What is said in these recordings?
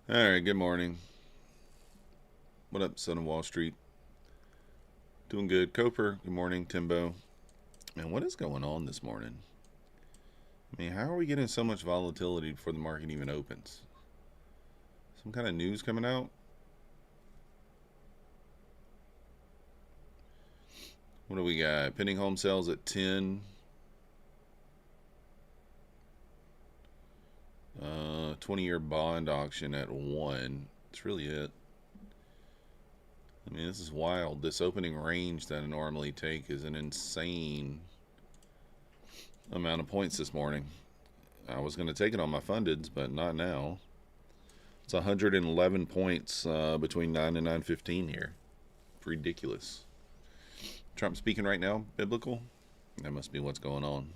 All right, good morning. What up, son of Wall Street? Doing good. Coper, good morning. Timbo. Man, what is going on this morning? I mean, how are we getting so much volatility before the market even opens? Some kind of news coming out? What do we got? Pending home sales at 10. 20-year bond auction at 1. That's really it. I mean, this is wild. This opening range that I normally take is an insane amount of points this morning. I was going to take it on my fundeds, but not now. It's 111 points between 9 and 9:15 here. Ridiculous. Trump speaking right now, biblical? That must be what's going on.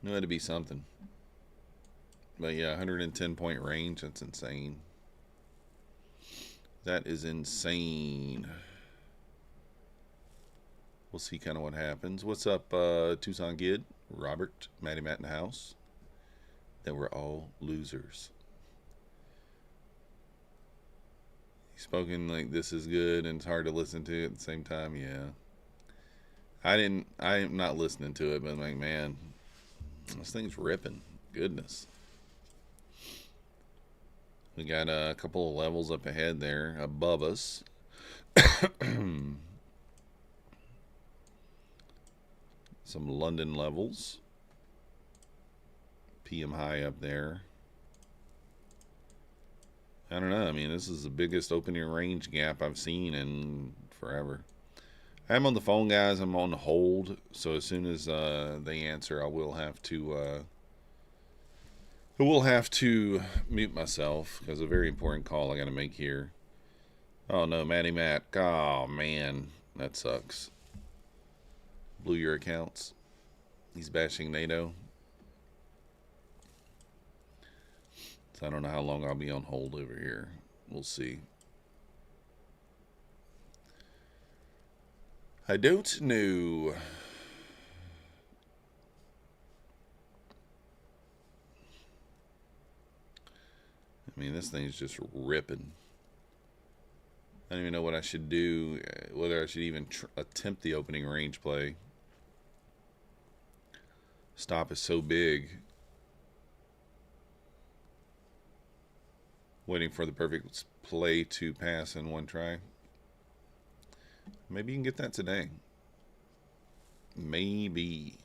Knew it had to be something. But yeah, 110 point range, that's insane. That is insane. We'll see kind of what happens. What's up, Tucson Gid? Robert, Matty Matt in the house. That we're all losers. He's spoken like this is good and it's hard to listen to at the same time. Yeah. I am not listening to it, but I'm like, man, this thing's ripping. Goodness. We got a couple of levels up ahead there above us. Some London levels. PM high up there. I don't know. I mean, this is the biggest opening range gap I've seen in forever. I'm on the phone, guys. I'm on hold. So as soon as they answer, I will have to mute myself because a very important call I got to make here. Oh no, Matty Matt. Oh man, that sucks. Blew your accounts. He's bashing NATO. So I don't know how long I'll be on hold over here. We'll see. I don't know. I mean, this thing's just ripping. I don't even know what I should do, whether I should even attempt the opening range play. Stop is so big. Waiting for the perfect play to pass in one try. Maybe you can get that today. Maybe.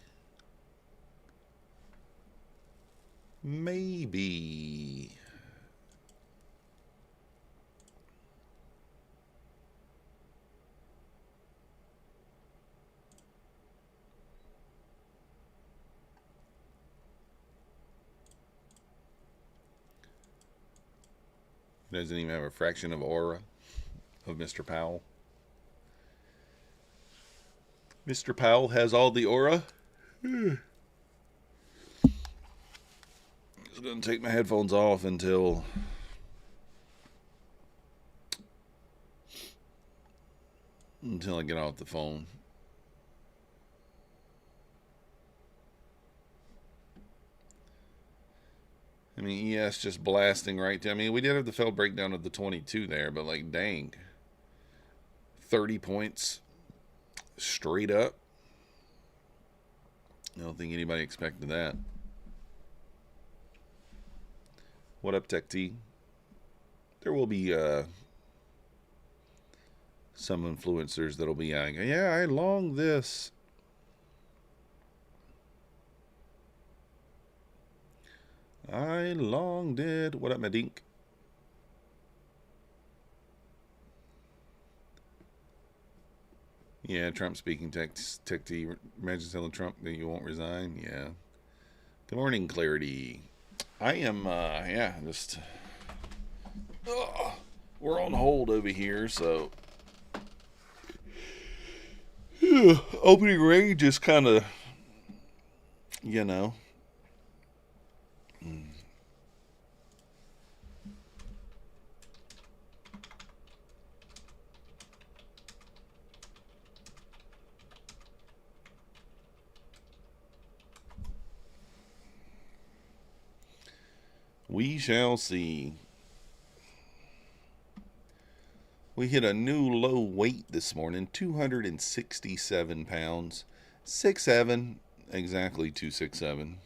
Maybe. Doesn't even have a fraction of aura of Mr. Powell. Mr. Powell has all the aura. Just gonna take my headphones off until I get off the phone. I mean, ES just blasting right there. I mean, we did have the failed breakdown of the 22 there, but like, dang. 30 points straight up. I don't think anybody expected that. What up, Tech T? There will be some influencers that'll be like, yeah, I long this. I longed it. What up, my dink? Yeah, Trump speaking. Tech T. Imagine telling Trump that you won't resign. Yeah. Good morning, Clarity. I am, yeah, just. We're on hold over here, so. Opening range is kind of, you know. We shall see. We hit a new low weight this morning, 267 pounds. 6'7", exactly 267.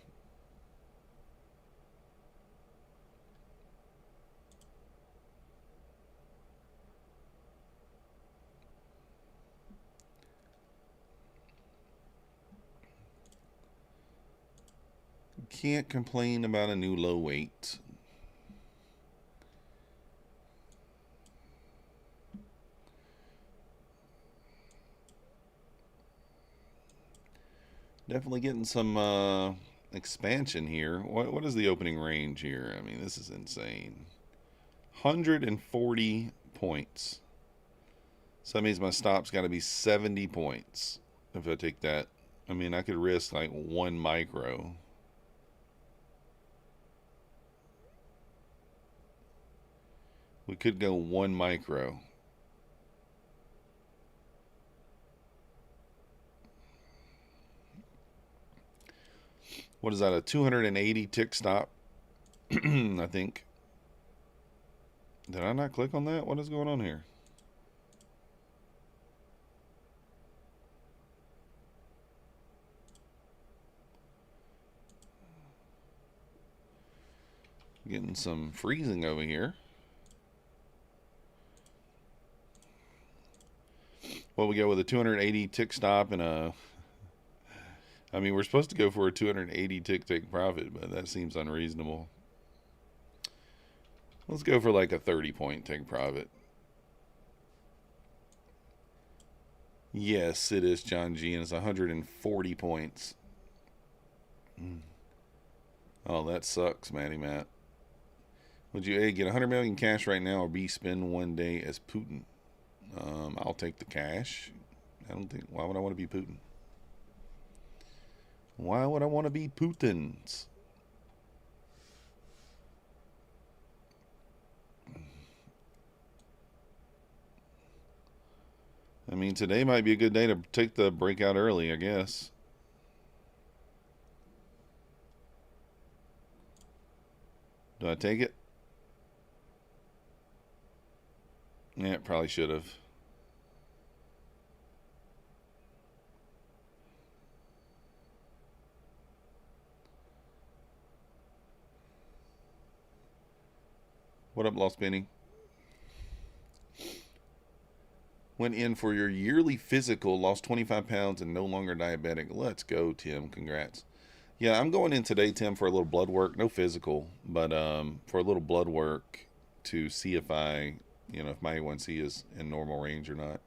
Can't complain about a new low weight. Definitely getting some expansion here. What is the opening range here? I mean, this is insane. 140 points. So that means my stop's got to be 70 points. If I take that, I mean, I could risk like 1 micro. We could go 1 micro. What is that, a 280 tick stop? I think. Did I not click on that? What is going on here? Getting some freezing over here. Well, we go with a 280 tick stop and a... I mean, we're supposed to go for a 280 tick take profit, but that seems unreasonable. Let's go for like a 30-point take profit. Yes, it is John G, and it's 140 points. Oh, that sucks, Matty Matt. Would you A, get 100 million cash right now, or B, spend one day as Putin? I'll take the cash. I don't think... Why would I want to be Putin? Why would I want to be Putin's? I mean, today might be a good day to take the breakout early, I guess. Do I take it? Yeah, probably should have. What up, Lost Benny? Went in for your yearly physical, lost 25 pounds and no longer diabetic. Let's go, Tim. Congrats. Yeah, I'm going in today, Tim, for a little blood work. No physical, but for a little blood work to see if I, if my A1C is in normal range or not.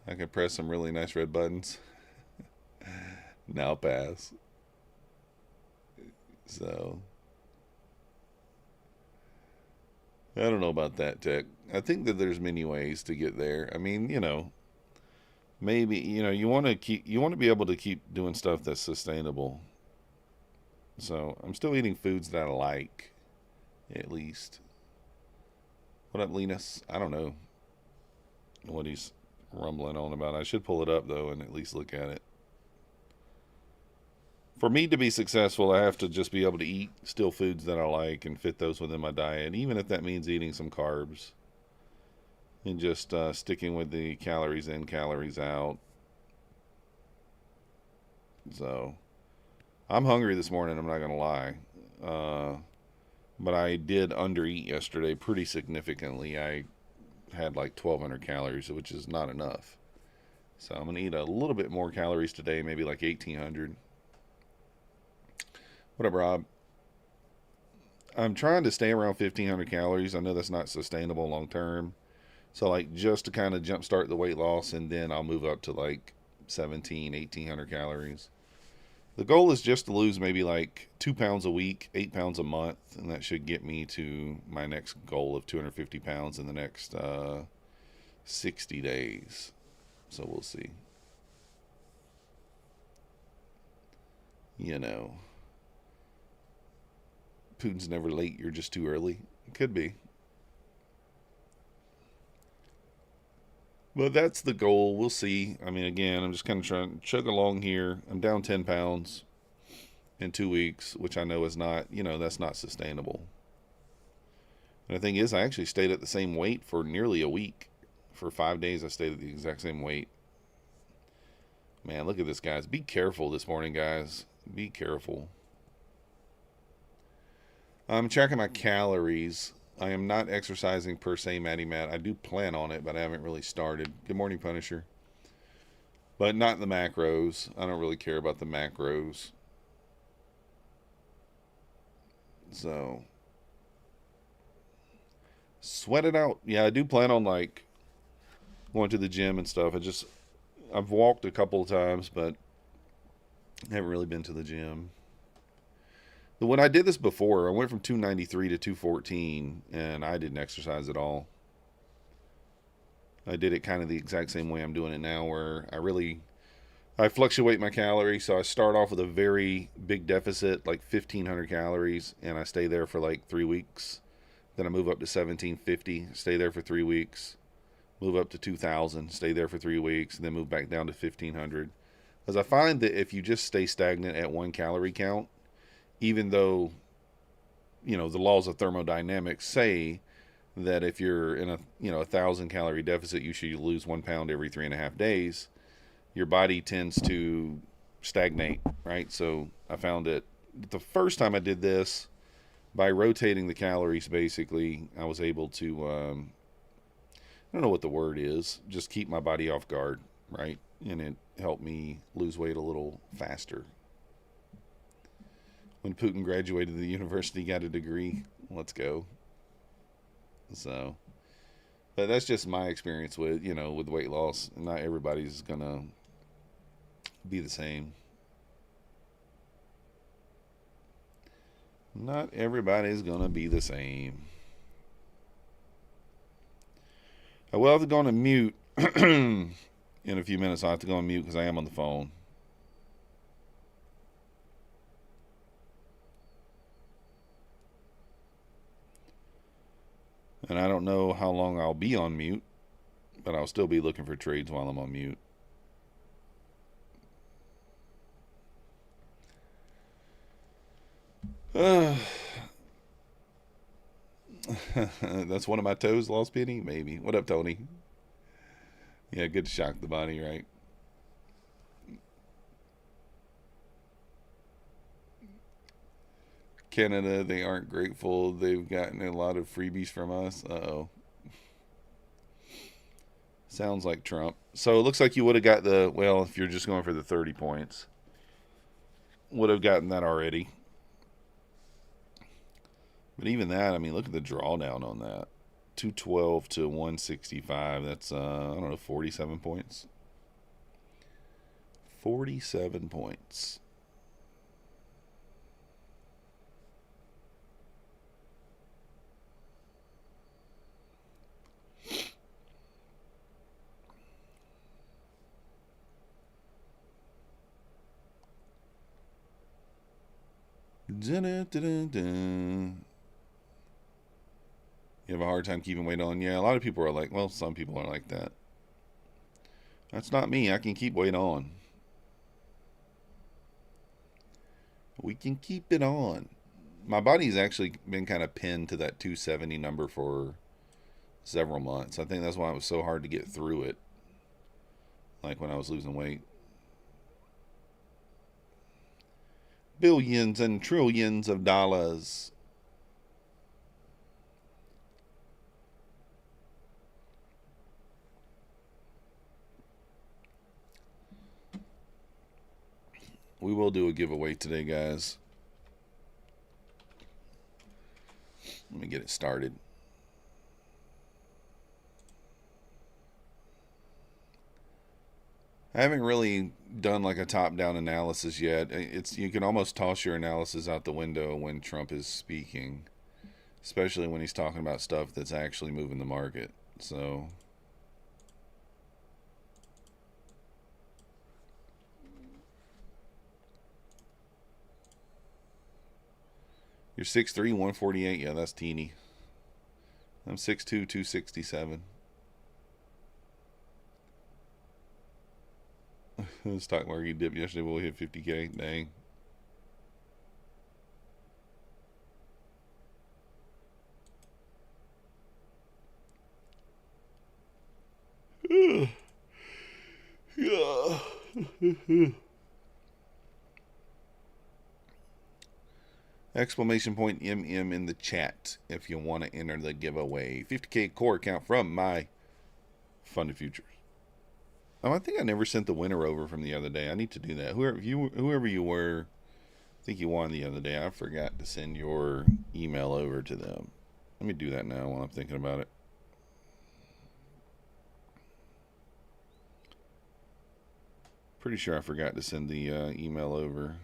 I can press some really nice red buttons. Now pass. So... I don't know about that, Tech. I think that there's many ways to get there. I mean, maybe, you want to be able to keep doing stuff that's sustainable. So I'm still eating foods that I like, at least. What up, Linus? I don't know what he's rumbling on about. I should pull it up, though, and at least look at it. For me to be successful, I have to just be able to eat still foods that I like and fit those within my diet, even if that means eating some carbs and just sticking with the calories in, calories out. So, I'm hungry this morning, I'm not going to lie. But I did undereat yesterday pretty significantly. I had like 1,200 calories, which is not enough. So, I'm going to eat a little bit more calories today, maybe like 1,800. What up, Rob? I'm trying to stay around 1,500 calories. I know that's not sustainable long term. So, like, just to kind of jumpstart the weight loss, and then I'll move up to like 1,800 calories. The goal is just to lose maybe like 2 pounds a week, 8 pounds a month, and that should get me to my next goal of 250 pounds in the next 60 days. So, we'll see. Putin's never late, you're just too early. It could be. But that's the goal. We'll see. I mean, again, I'm just kind of trying to chug along here. I'm down 10 pounds in 2 weeks, which I know is not, that's not sustainable. And the thing is, I actually stayed at the same weight for nearly a week. For 5 days, I stayed at the exact same weight. Man, look at this, guys. Be careful this morning, guys. Be careful. I'm tracking my calories. I am not exercising per se, Matty Matt. I do plan on it, but I haven't really started. Good morning, Punisher. But not the macros. I don't really care about the macros. So, sweat it out. Yeah, I do plan on, like, going to the gym and stuff. I've walked a couple of times, but haven't really been to the gym. But when I did this before, I went from 293 to 214, and I didn't exercise at all. I did it kind of the exact same way I'm doing it now, where I fluctuate my calories. So I start off with a very big deficit, like 1,500 calories, and I stay there for like 3 weeks. Then I move up to 1,750, stay there for 3 weeks. Move up to 2,000, stay there for 3 weeks, and then move back down to 1,500. Because I find that if you just stay stagnant at 1 calorie count, even though, the laws of thermodynamics say that if you're in a 1,000 calorie deficit, you should lose 1 pound every 3.5 days, your body tends to stagnate, right? So I found that the first time I did this, by rotating the calories, basically, I was able to, I don't know what the word is, just keep my body off guard, right? And it helped me lose weight a little faster. When Putin graduated the university, got a degree. Let's go. So, but that's just my experience with, with weight loss. Not everybody's going to be the same. Not everybody's going to be the same. I will have to go on a mute in a few minutes. I'll have to go on mute because I am on the phone. And I don't know how long I'll be on mute, but I'll still be looking for trades while I'm on mute. That's one of my toes lost penny? Maybe. What up, Tony? Yeah, good to shock the body, right? Canada, they aren't grateful. They've gotten a lot of freebies from us. Uh-oh. Sounds like Trump. So it looks like you would have got if you're just going for the 30 points, would have gotten that already. But even that, I mean, look at the drawdown on that. 212 to 165. That's, I don't know, 47 points. 47 points. Dun-dun-dun-dun-dun. You have a hard time keeping weight on? Yeah, a lot of people are like, well, some people are like that. That's not me. I can keep weight on. We can keep it on. My body's actually been kind of pinned to that 270 number for several months. I think that's why it was so hard to get through it. Like when I was losing weight. Billions and trillions of dollars. We will do a giveaway today, guys. Let me get it started. I haven't really done like a top-down analysis yet. You can almost toss your analysis out the window when Trump is speaking, especially when he's talking about stuff that's actually moving the market. So you're 6'3", 148. Yeah, that's teeny. I'm 6'2", 267. The stock market dipped yesterday. We'll hit 50K. Dang. Exclamation point MM in the chat if you want to enter the giveaway. 50K core account from my funded futures. Oh, I think I never sent the winner over from the other day. I need to do that. Whoever you were, I think you won the other day. I forgot to send your email over to them. Let me do that now while I'm thinking about it. Pretty sure I forgot to send the email over.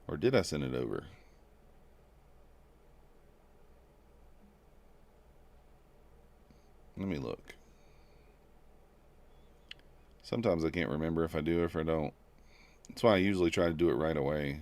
Or did I send it over? Let me look. Sometimes I can't remember if I do or if I don't. That's why I usually try to do it right away.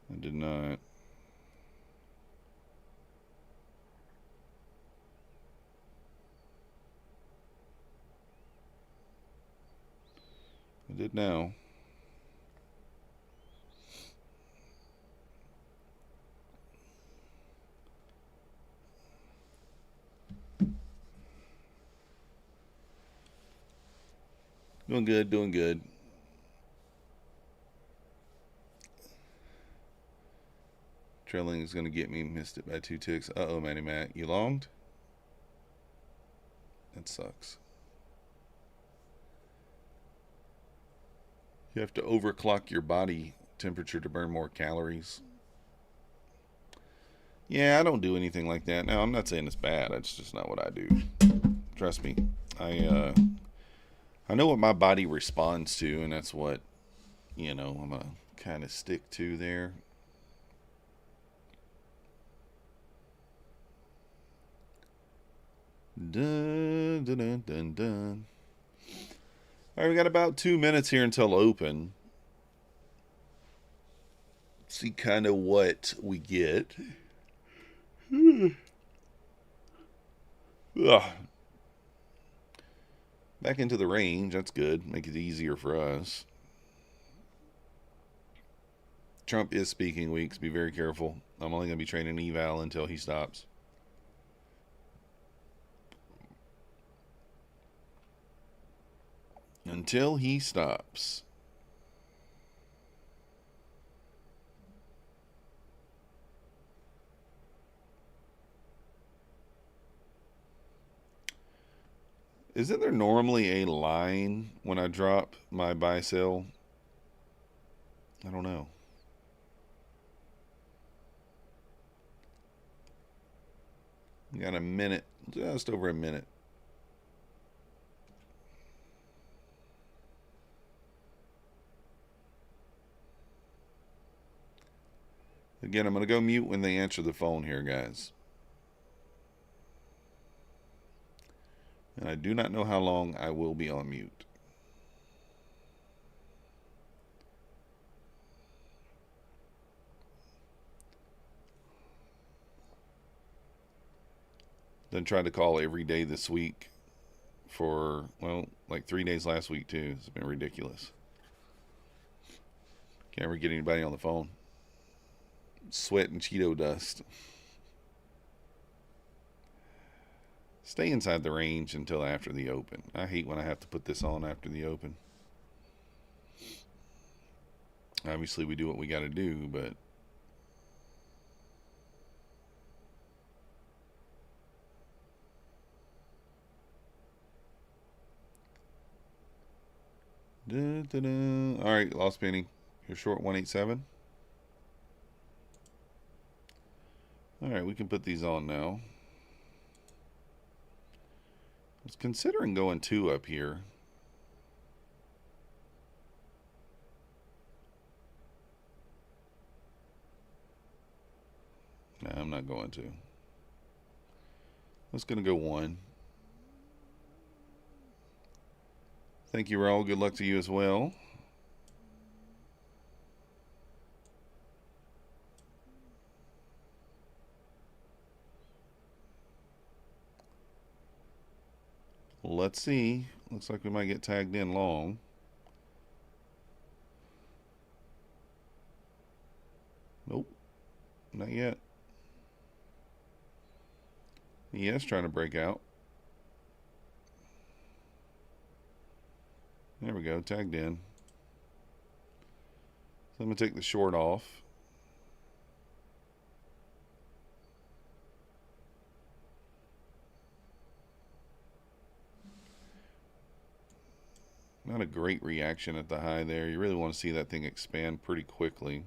I did not. I did now. Doing good, doing good. Trailing is going to get me. Missed it by 2 ticks. Uh-oh, Matty Matt. You longed? That sucks. You have to overclock your body temperature to burn more calories. Yeah, I don't do anything like that. Now, I'm not saying it's bad. That's just not what I do. Trust me. I know what my body responds to, and that's what, I'm going to kind of stick to there. Dun, dun, dun, dun, dun. All right, we got about 2 minutes here until open. See kind of what we get. Ugh. Back into the range. That's good. Make it easier for us. Trump is speaking weeks. Be very careful. I'm only going to be trading eval until he stops. Until he stops. Isn't there normally a line when I drop my buy sell? I don't know. We got a minute, just over a minute. Again, I'm going to go mute when they answer the phone here, guys. And I do not know how long I will be on mute. Then tried to call every day this week for, well, like 3 days last week too. It's been ridiculous. Can't ever get anybody on the phone. Sweat and Cheeto dust. Stay inside the range until after the open. I hate when I have to put this on after the open. Obviously, we do what we got to do, but all right, lost penny. You're short 187. All right, we can put these on now. I was considering going 2 up here. No, I'm not going to. Let's going to go 1. Thank you, Raul. Good luck to you as well. Let's see. Looks like we might get tagged in long. Nope, not yet. Yes, trying to break out. There we go, tagged in. So I'm going to take the short off. Not a great reaction at the high there. You really want to see that thing expand pretty quickly.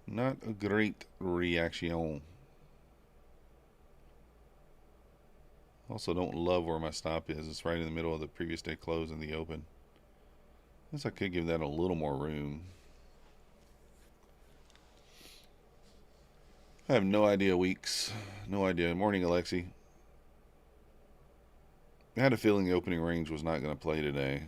Not a great reaction. Also don't love where my stop is. It's right in the middle of the previous day close and the open. I guess I could give that a little more room. I have no idea, Weeks. No idea. Morning, Alexi. I had a feeling the opening range was not going to play today.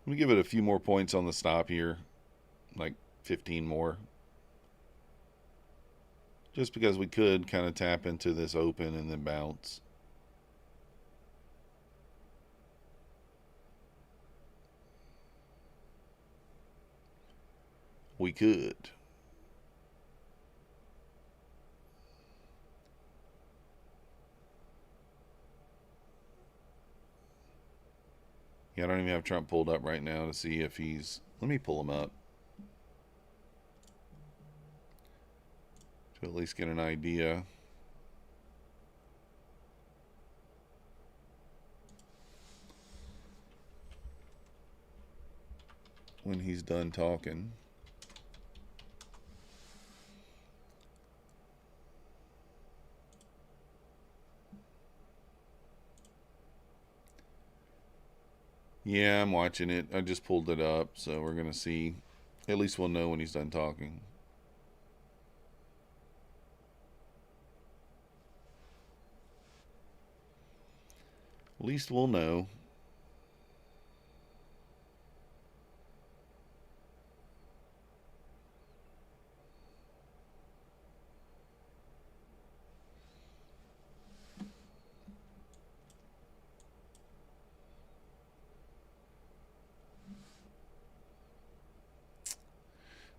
Let me give it a few more points on the stop here. Like 15 more. Just because we could kind of tap into this open and then bounce. We could. Yeah, I don't even have Trump pulled up right now to see if he's... Let me pull him up. To at least get an idea. When he's done talking. Yeah, I'm watching it. I just pulled it up, so we're going to see. At least we'll know when he's done talking. At least we'll know.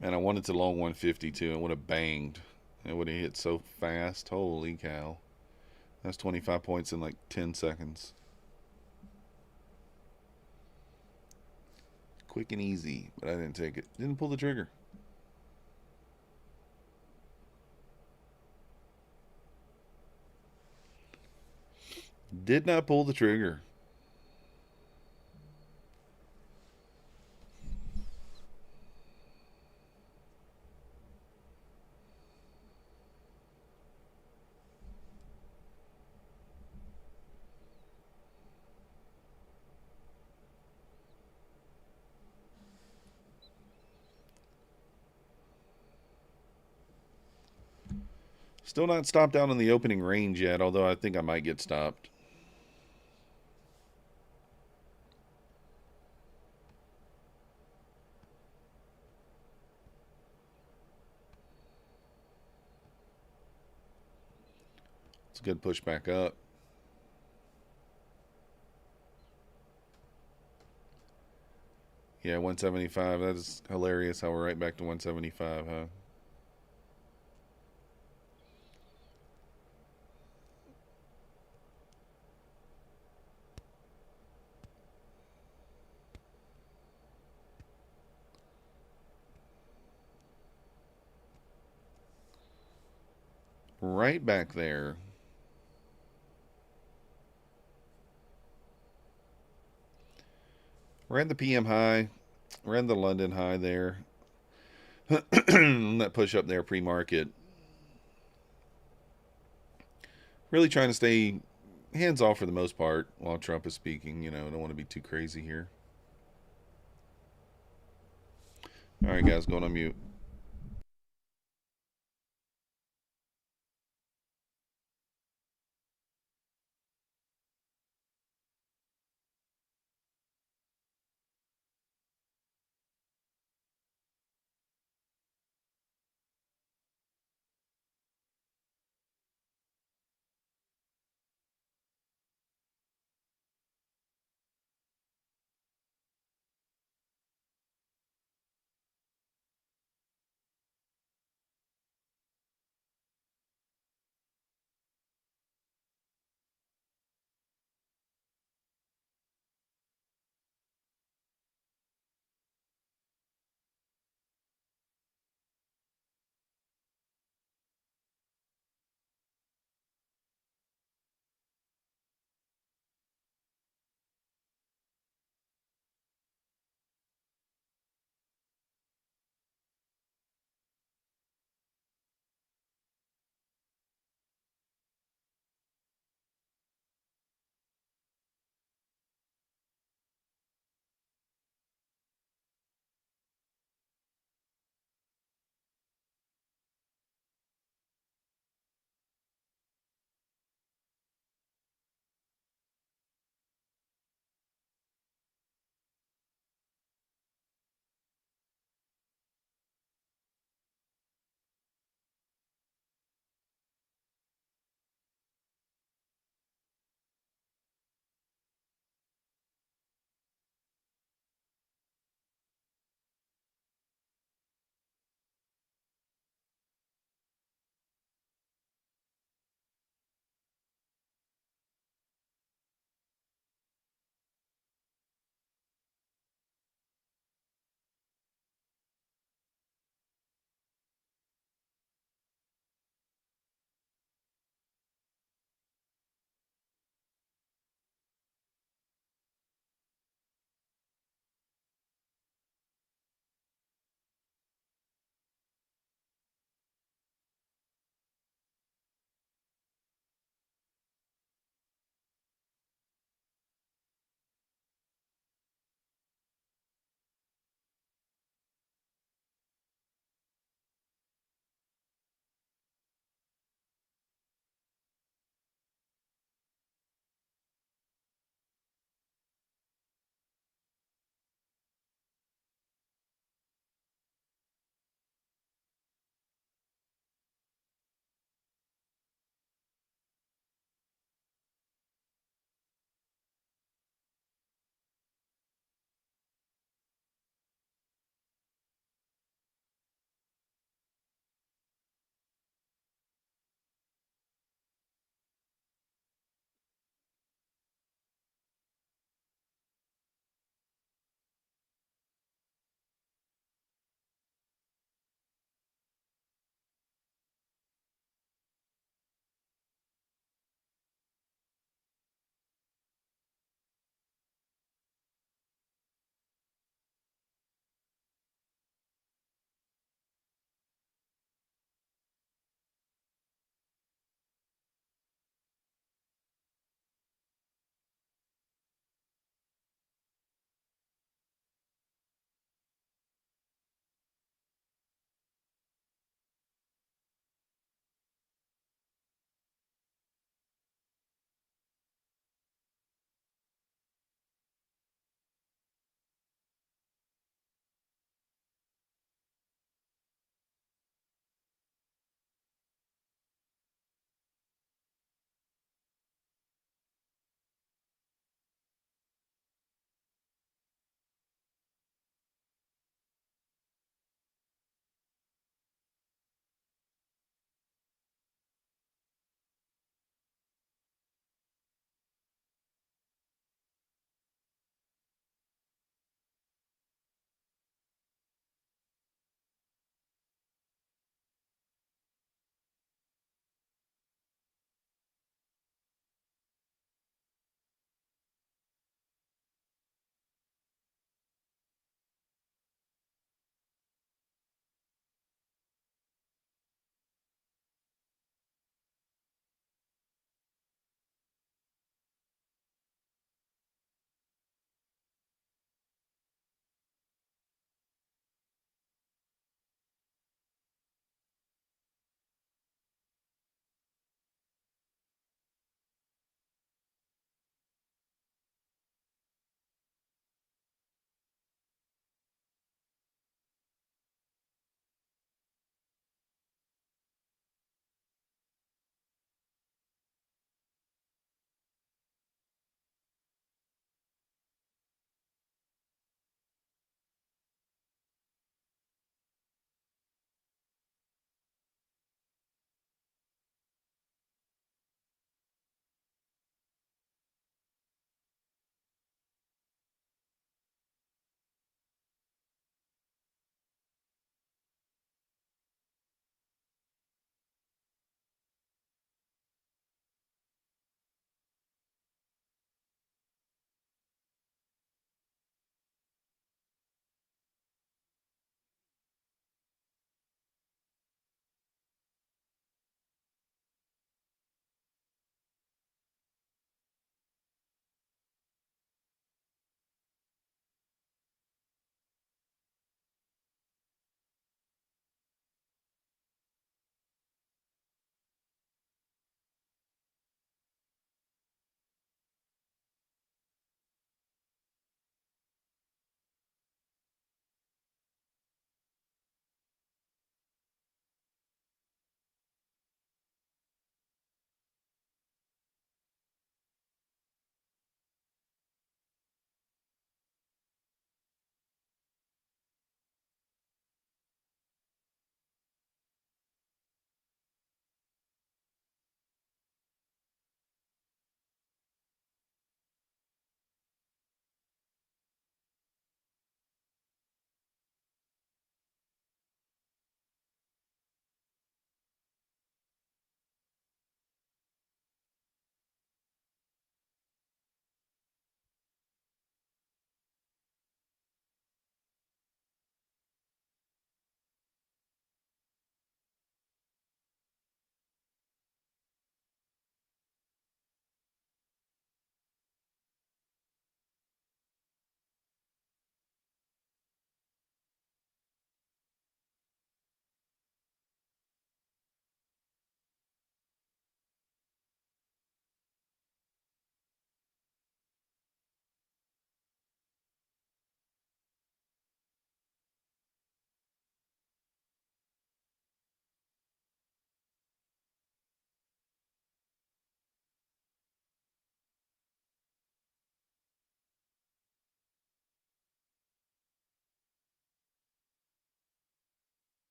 Man, I wanted to long 152 and would have banged. It would have hit so fast. Holy cow. That's 25 points in like 10 seconds. Quick and easy, but I didn't take it. Didn't pull the trigger. Did not pull the trigger. Still not stopped out on the opening range yet, although I think I might get stopped. It's a good push back up. Yeah, 175. That is hilarious how we're right back to 175, huh? Right back there. Ran the PM high. Ran the London high there. That push up there pre-market. Really trying to stay hands off for the most part while Trump is speaking. You know, don't want to be too crazy here. All right, guys, going on mute.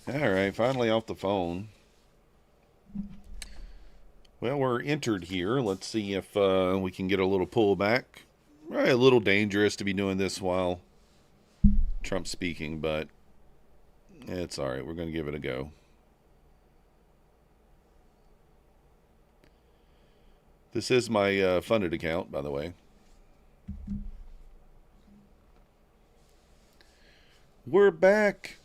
All right, finally off the phone. Well, we're entered here. Let's see if we can get a little pullback. Right, a little dangerous to be doing this while Trump's speaking, but it's all right. We're going to give it a go. This is my funded account, by the way. We're back.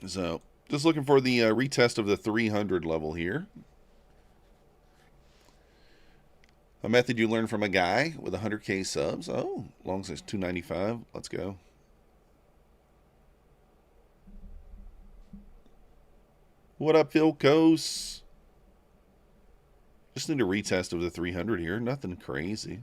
So, just looking for the retest of the 300 level here. A method you learned from a guy with 100K subs. Oh, long as it's 295. Let's go. What up, Phil Coase? Just need a retest of the 300 here. Nothing crazy.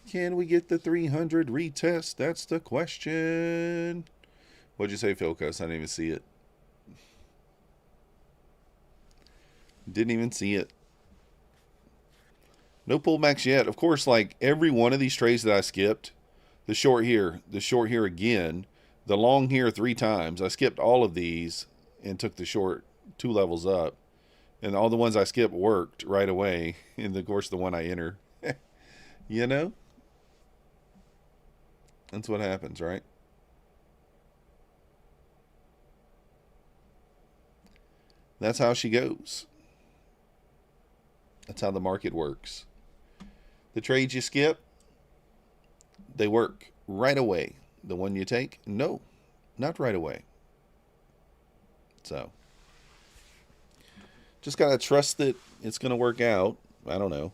Can we get the 300 retest? That's the question. What'd you say, Phil Coase? I didn't even see it. Didn't even see it. No pullbacks yet. Of course, like every one of these trades that I skipped, the short here again, the long here 3 times. I skipped all of these and took the short 2 levels up. And all the ones I skipped worked right away. And of course, the one I enter. You know? That's what happens, right? That's how she goes. That's how the market works. The trades you skip, they work right away. The one you take, no, not right away. So, just got to trust that it's going to work out. I don't know.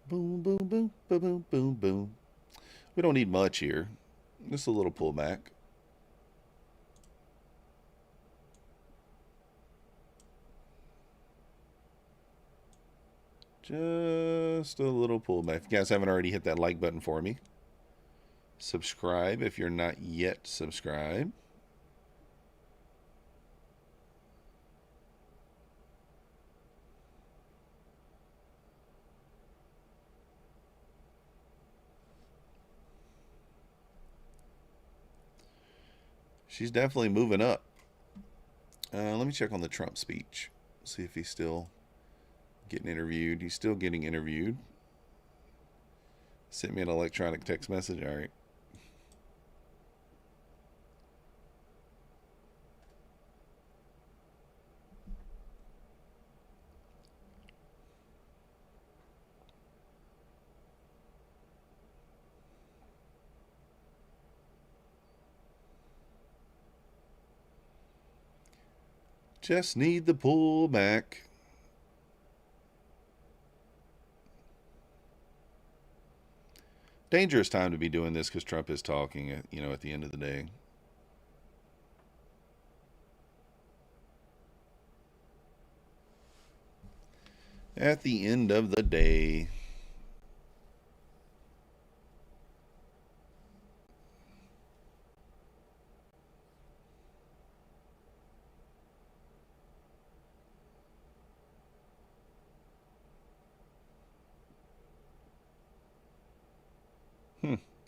Boom, boom, boom, boom, boom, boom, boom. We don't need much here. Just a little pullback. Just a little pullback. If you guys haven't already hit that like button for me, subscribe if you're not yet subscribed. She's definitely moving up. Let me check on the Trump speech. See if he's still getting interviewed. He's still getting interviewed. Sent me an electronic text message. All right. Just need the pullback. Dangerous time to be doing this because Trump is talking, at the end of the day. At the end of the day.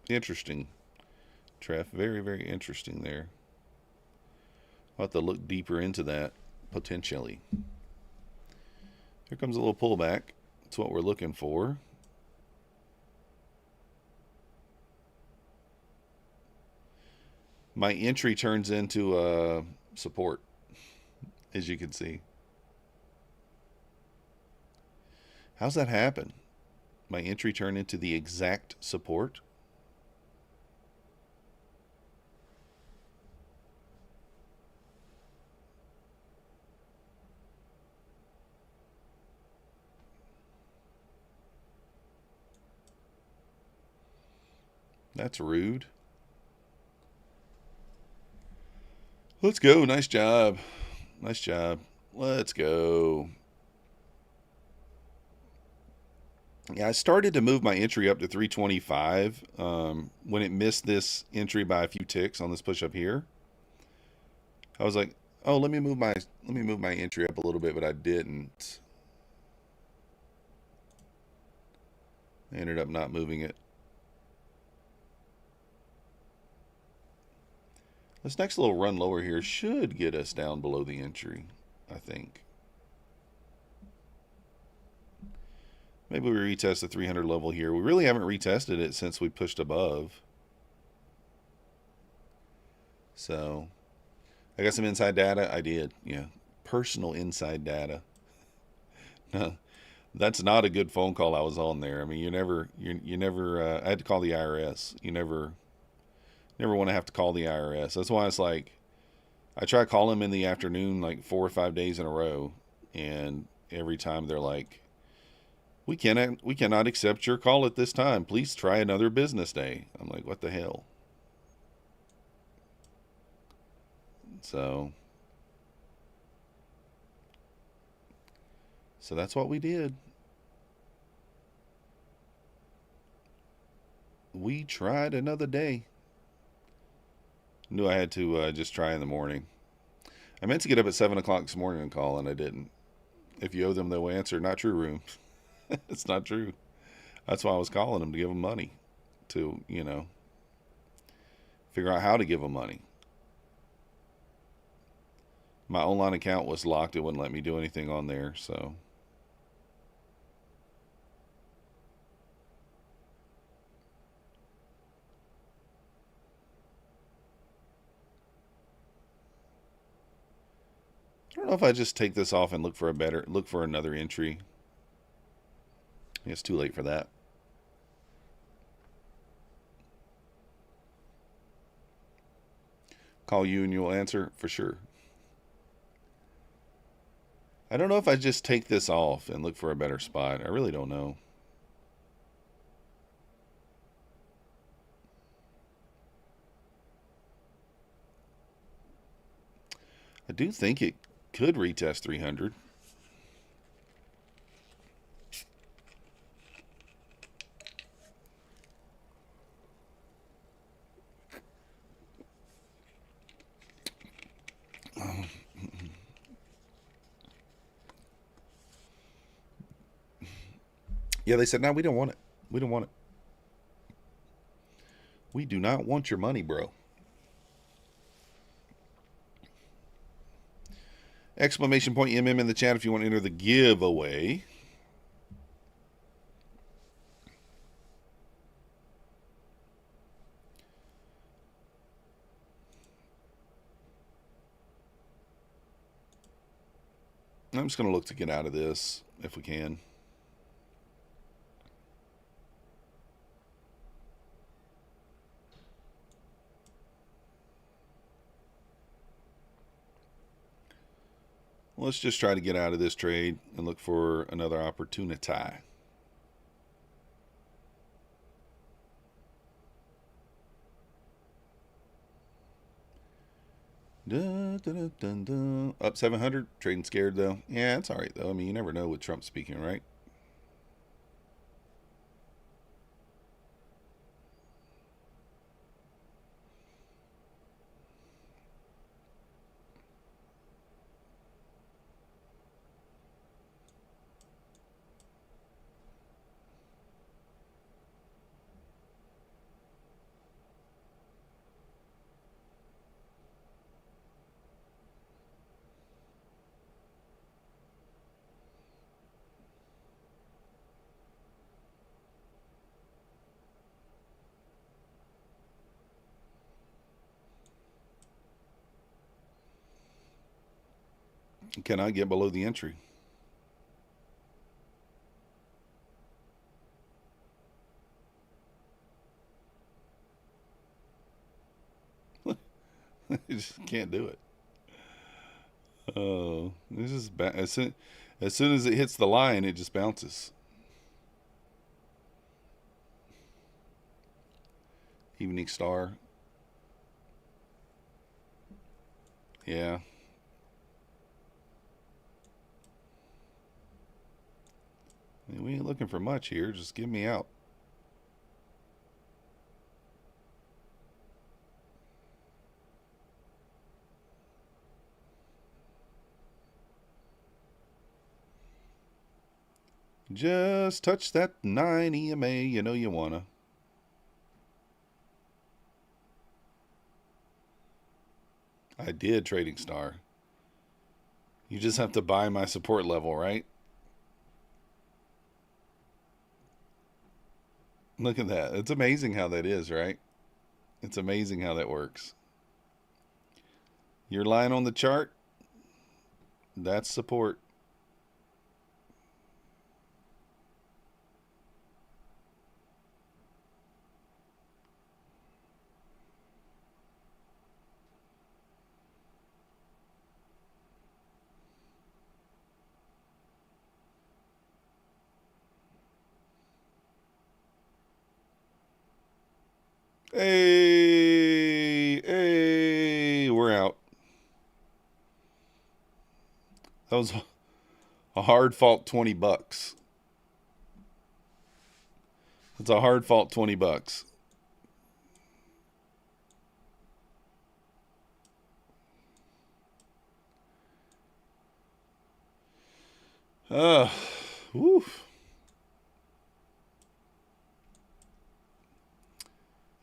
Interesting. Treff, very, very interesting there. I'll have to look deeper into that, potentially. Here comes a little pullback. That's what we're looking for. My entry turns into support, as you can see. How's that happen? My entry turned into the exact support? That's rude. Let's go. Nice job. Nice job. Let's go. Yeah, I started to move my entry up to 325 when it missed this entry by a few ticks on this push up here. I was like, "Oh, let me move my entry up a little bit," but I didn't. I ended up not moving it. This next little run lower here should get us down below the entry, I think. Maybe we retest the 300 level here. We really haven't retested it since we pushed above. So, I got some inside data. I did, yeah. Personal inside data. No, that's not a good phone call I was on there. I mean, you never. I had to call the IRS. You never want to have to call the IRS. That's why it's like, I try to call them in the afternoon, like 4 or 5 days in a row, and every time they're like, we cannot accept your call at this time. Please try another business day. I'm like, what the hell? So that's what we did. We tried another day. Knew I had to just try in the morning. I meant to get up at 7 o'clock this morning and call, and I didn't. If you owe them, they'll answer. Not true, room. It's not true. That's why I was calling them, to give them money. To, figure out how to give them money. My online account was locked. It wouldn't let me do anything on there, so. I don't know if I just take this off and look for another entry. It's too late for that. Call you and you'll answer for sure. I don't know if I just take this off and look for a better spot. I really don't know. I do think it could retest 300. Yeah, they said, no, we don't want it. We don't want it. We do not want your money, bro. Exclamation point MM in the chat if you want to enter the giveaway. I'm just going to look to get out of this if we can. Let's just try to get out of this trade and look for another opportunity. Up 700. Trading scared, though. Yeah, it's all right, though. I mean, you never know with Trump speaking, right? Cannot get below the entry. You just can't do it. Oh, this is as soon as it hits the line, it just bounces. Evening Star. Yeah. I mean, we ain't looking for much here. Just give me out. Just touch that 9 EMA. You know you wanna. I did, Trading Star. You just have to buy my support level, right? Look at that. It's amazing how that is, right? It's amazing how that works. Your line on the chart, that's support. Hey, we're out. That was a hard fault $20. It's a hard fault $20. Woo.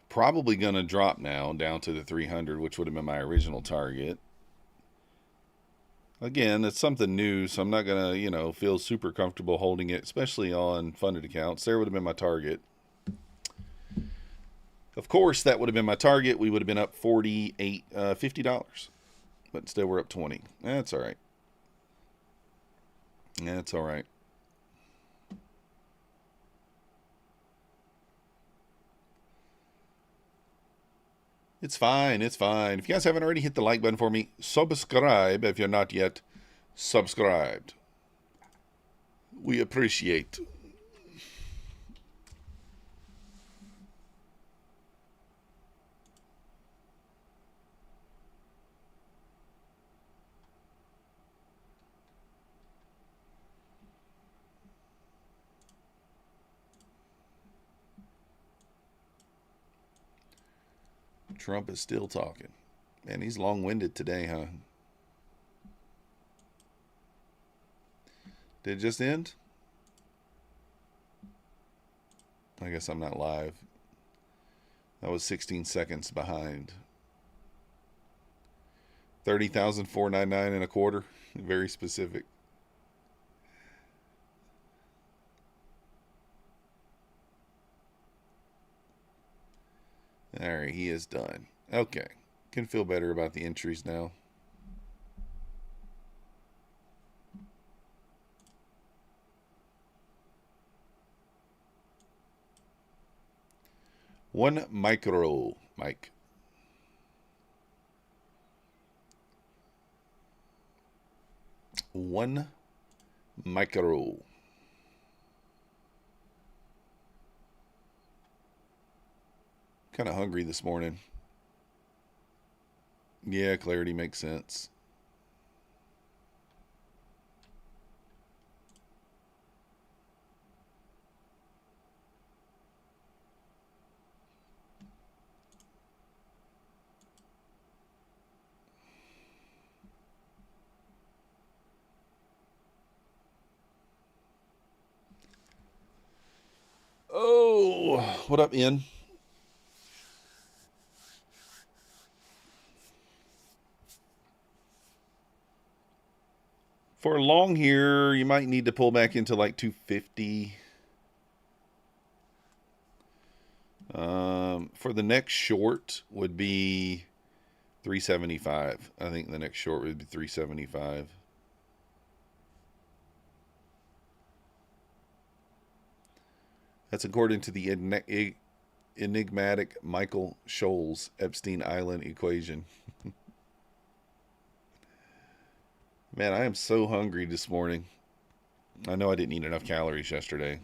Probably going to drop now down to the 300, which would have been my original target. Again, it's something new, so I'm not going to, feel super comfortable holding it, especially on funded accounts. There would have been my target. Of course, that would have been my target. We would have been up $50. But still, we're up 20. That's all right. That's all right. It's fine. It's fine. If you guys haven't already hit the like button for me, subscribe if you're not yet subscribed. We appreciate. Trump is still talking. Man, he's long-winded today, huh? Did it just end? I guess I'm not live. That was 16 seconds behind. 30,499 and a quarter. Very specific. All right, he is done. Okay. Can feel better about the entries now. One micro, Mike. One micro. Kind of hungry this morning. Yeah, clarity makes sense. Oh, what up, Ian? For long here, you might need to pull back into like 250. For the next short would be 375. I think the next short would be 375. That's according to the enigmatic Michael Scholes Epstein Island equation. Man, I am so hungry this morning. I know I didn't eat enough calories yesterday.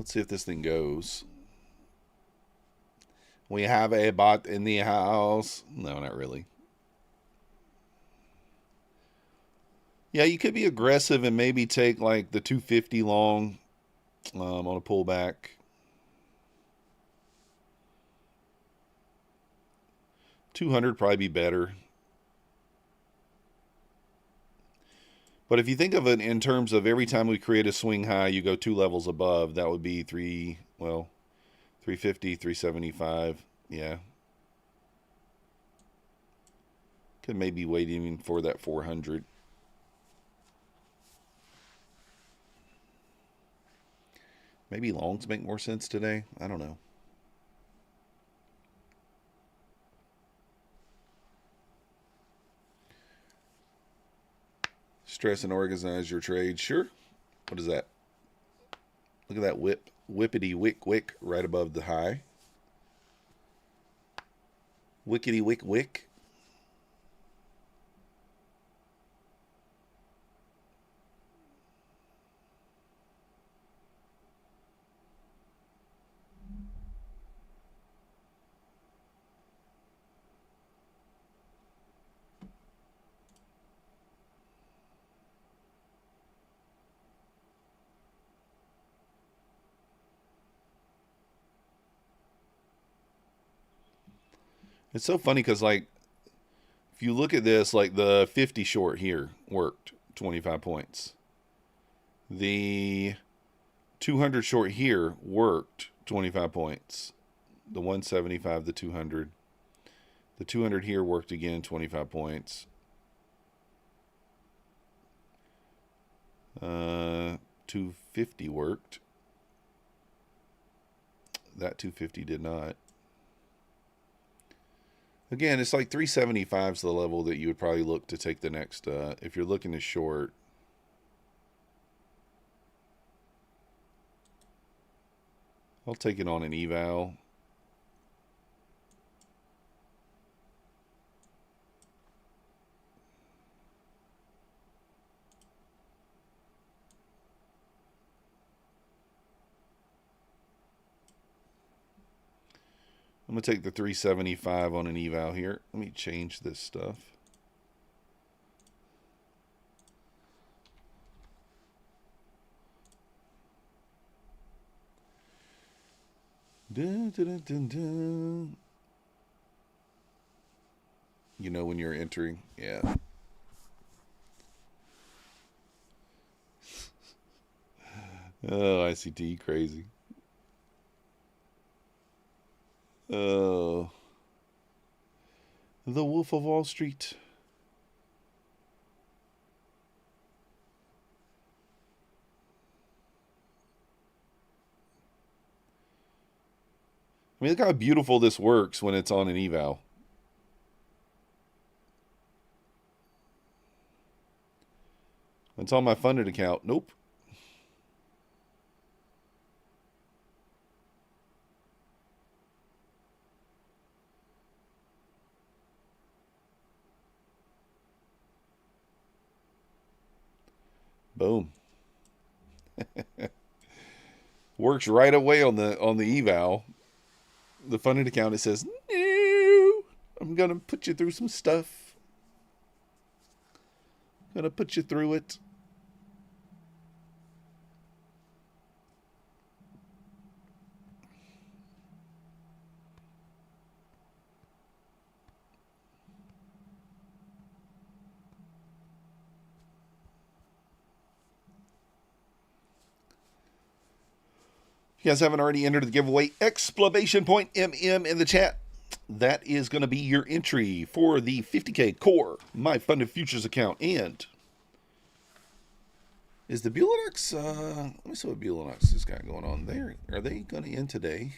Let's see if this thing goes. We have a bot in the house. No, not really. Yeah, you could be aggressive and maybe take like the 250 long on a pullback. $200 probably be better. But if you think of it in terms of every time we create a swing high, you go 2 levels above, that would be 350, 375. Yeah. Could maybe wait even for that 400. Maybe longs make more sense today. I don't know. Stress and organize your trade. Sure. What is that? Look at that whippity wick wick right above the high. Wickety wick wick. It's so funny because, like, if you look at this, like the 50 short here worked 25 points. The 200 short here worked 25 points. The 175, the 200. The 200 here worked again 25 points. 250 worked. That 250 did not. Again, it's like 375 is the level that you would probably look to take the next, if you're looking to short. I'll take it on an eval. I'm going to take the 375 on an eval here. Let me change this stuff. Dun, dun, dun, dun. You know when you're entering? Yeah. Oh, ICT, crazy. Oh. The Wolf of Wall Street. I mean, look how beautiful this works when it's on an eval. It's on my funded account. Nope. Boom. Works right away on the eval. The funded account, it says, no, I'm going to put you through some stuff. Going to put you through it. If you guys haven't already entered the giveaway, exclamation point MM in the chat. That is going to be your entry for the 50K core My Funded Futures account. And is the Buellanox, let me see what Buellanox has got going on there. Are they going to end today?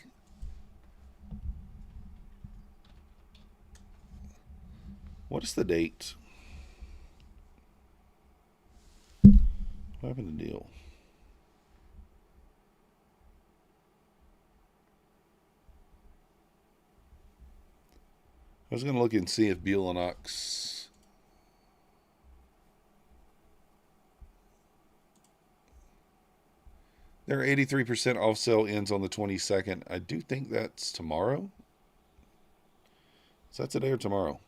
What is the date? What happened to deal? I was going to look and see if Buellanox. Their 83% off sale ends on the 22nd. I do think that's tomorrow. Is that today or tomorrow?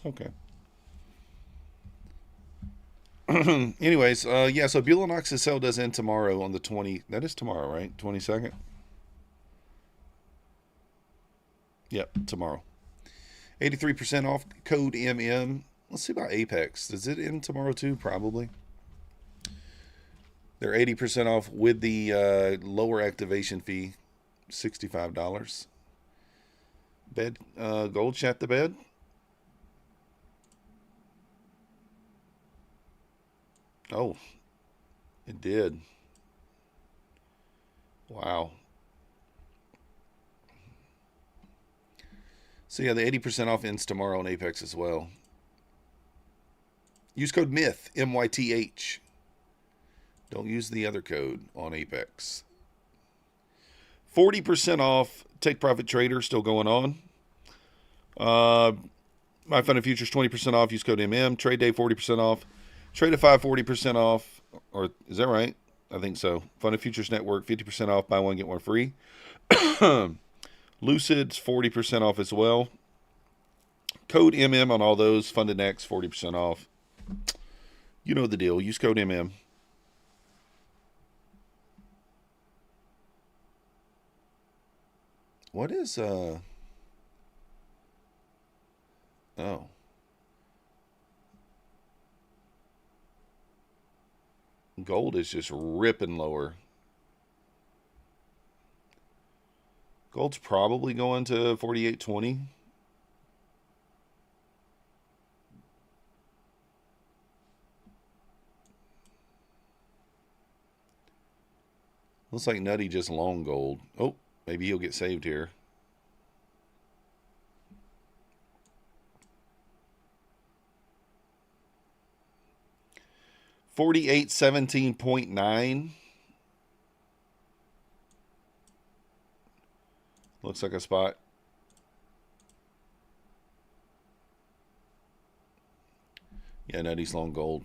Okay. Anyways, yeah, so Beulah Knox's sale does end tomorrow on the 20. That is tomorrow, right? 22nd? Yep, tomorrow. 83% off, code MM. Let's see about Apex. Does it end tomorrow too? Probably. They're 80% off with the lower activation fee, $65. Bed, gold chat the bed. Oh, it did. Wow. So yeah, the 80% off ends tomorrow on Apex as well. Use code MYTH, MYTH. Don't use the other code on Apex. 40% off Take Profit Trader still going on. My Fun and Futures 20% off. Use code MM. Trade Day 40% off. Tradeify 40% off. Or is that right? I think so. Fun and Futures Network 50% off. Buy one get one free. Lucid's 40% off as well. Code MM on all those. Funded Next 40% off. You know the deal. Use code MM. What is oh. Gold is just ripping lower. Gold's probably going to 48.20. Looks like Nutty just long gold. Oh, maybe he'll get saved here. $48.17.9. Looks like a spot. Yeah, Nutty's long gold.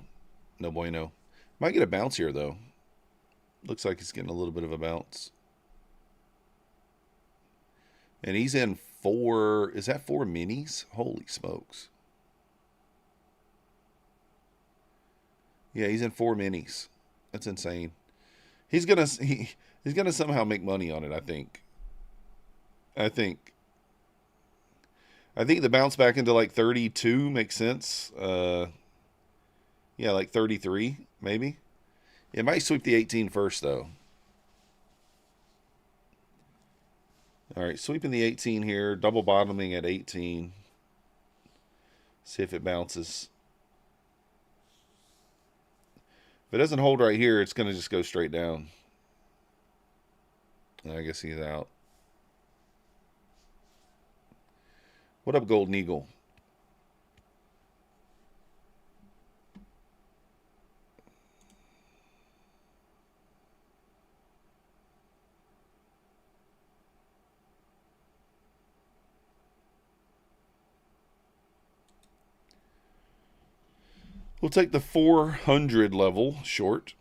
No bueno. Might get a bounce here, though. Looks like he's getting a little bit of a bounce. And he's in four. Is that four minis? Holy smokes. Yeah, he's in four minis. That's insane. He's gonna somehow make money on it. I think the bounce back into like 32 makes sense. Yeah, like 33 maybe. It might sweep the 18 first though. All right, sweeping the 18 here, double bottoming at 18. See if it bounces. If it doesn't hold right here, it's going to just go straight down. I guess he's out. What up, Golden Eagle? We'll take the 400 level short.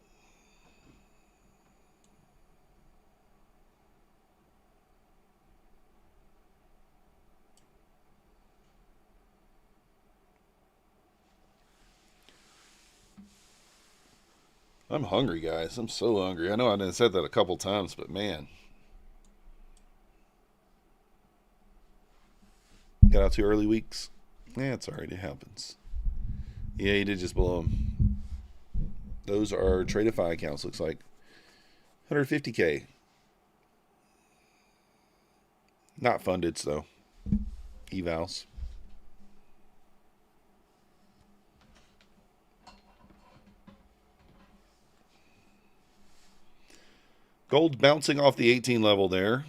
I'm hungry, guys. I'm so hungry. I know I done said that a couple times, but man. Got out too early weeks. Yeah, it's alright. It happens. Yeah, he did just blow him. Those are Tradeify accounts, looks like. 150K. Not funded, though. Evals. Gold bouncing off the 18 level there.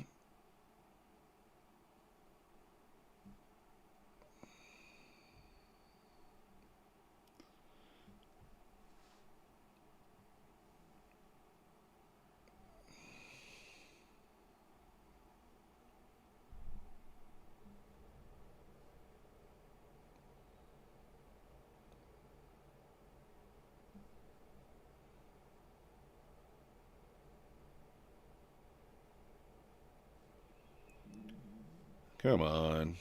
Come on.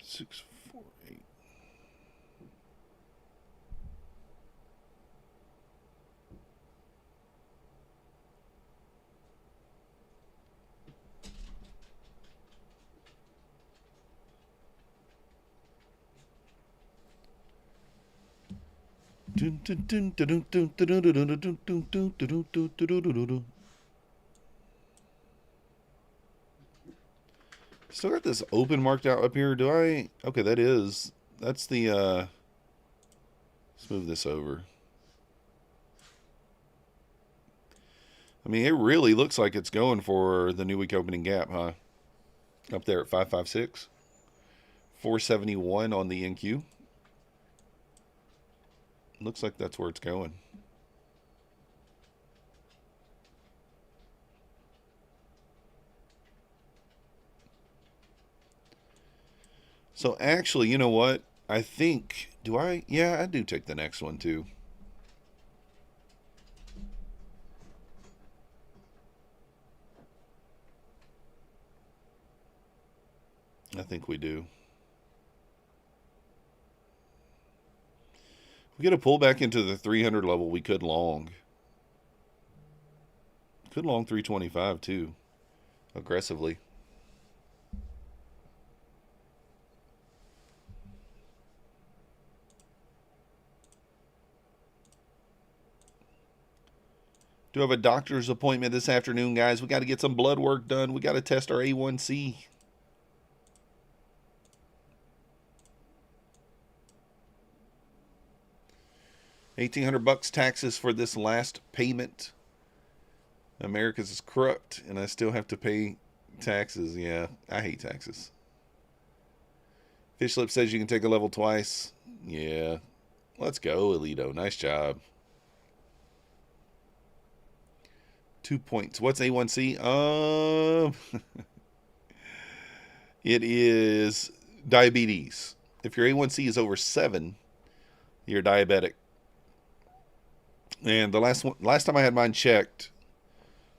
648. Still got this open marked out up here. Do I? Okay, that's the, let's move this over. I mean, it really looks like it's going for the new week opening gap, huh? Up there at 556. 471 on the NQ. Looks like that's where it's going. So actually, you know what? I think, do I? Yeah, I do take the next one too. I think we do. If we get a pullback into the 300 level, we could long. Could long 325 too, aggressively. Do have a doctor's appointment this afternoon, guys. We got to get some blood work done. We got to test our A1C. $1,800 taxes for this last payment. America's is corrupt, and I still have to pay taxes. Yeah, I hate taxes. Fishlip says you can take a level twice. Yeah. Let's go, Alito. Nice job. 2 points. What's A1C? It is diabetes. If your A1C is over 7, you're diabetic. And the last time I had mine checked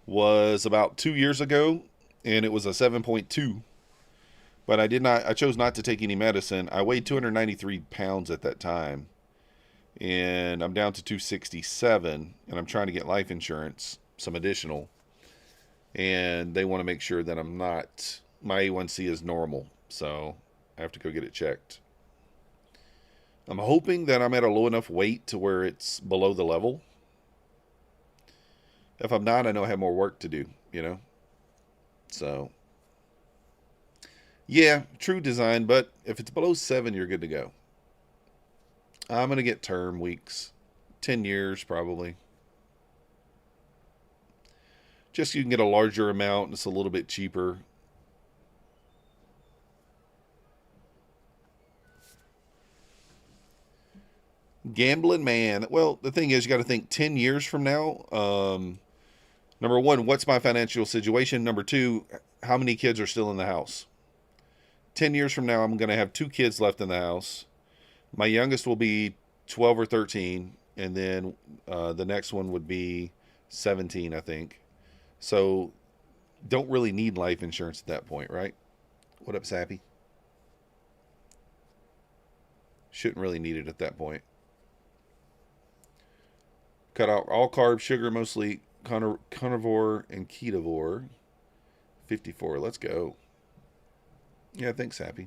was about 2 years ago, and it was a 7.2. But I chose not to take any medicine. I weighed 293 pounds at that time, and I'm down to 267, and I'm trying to get life insurance, some additional, and they want to make sure that my A1C is normal, so I have to go get it checked. I'm hoping that I'm at a low enough weight to where it's below the level. If I'm not, I know I have more work to do, you know? So, yeah, true design, but if it's below 7, you're good to go. I'm going to get term weeks. 10 years, probably. Just so you can get a larger amount, and it's a little bit cheaper. Gambling man. Well, the thing is, you got to think 10 years from now. Number one, what's my financial situation? Number two, how many kids are still in the house? 10 years from now, I'm going to have 2 kids left in the house. My youngest will be 12 or 13, and then the next one would be 17, I think. So, don't really need life insurance at that point, right? What up, Sappy? Shouldn't really need it at that point. Cut out all carbs, sugar, mostly carnivore and ketovore. 54, let's go. Yeah, thanks, Happy.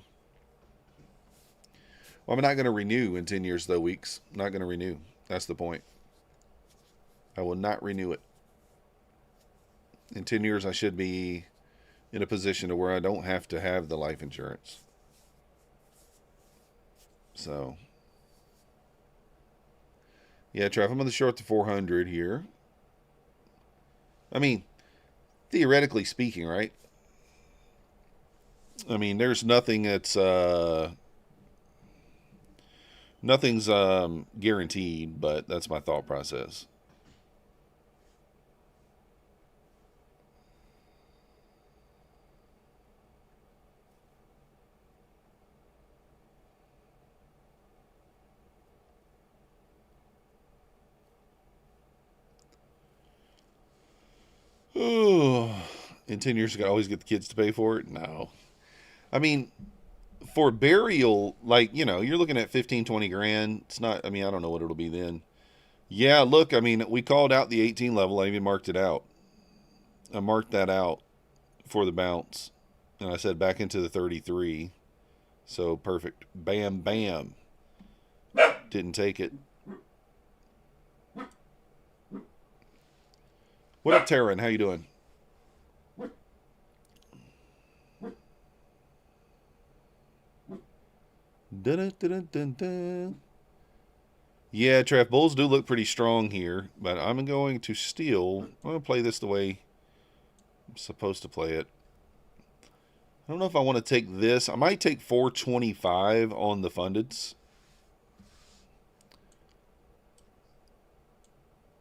Well, I'm not going to renew in 10 years, though, Weeks. Not going to renew. That's the point. I will not renew it. In 10 years, I should be in a position to where I don't have to have the life insurance. So, yeah, Trav, I'm going to short the 400 here. I mean, theoretically speaking, right? I mean, there's nothing that's nothing's guaranteed, but that's my thought process. Oh, in 10 years, I always get the kids to pay for it? No. I mean, for burial, like, you know, you're looking at 15, 20 grand. It's not, I mean, I don't know what it'll be then. Yeah, look, I mean, we called out the 18 level. I even marked it out. I marked that out for the bounce. And I said back into the 33. So perfect. Bam, bam. Didn't take it. What up, Taryn? How you doing? Dun, dun, dun, dun. Yeah, Trap Bulls do look pretty strong here, but I'm going to steal. I'm going to play this the way I'm supposed to play it. I don't know if I want to take this. I might take 425 on the fundeds.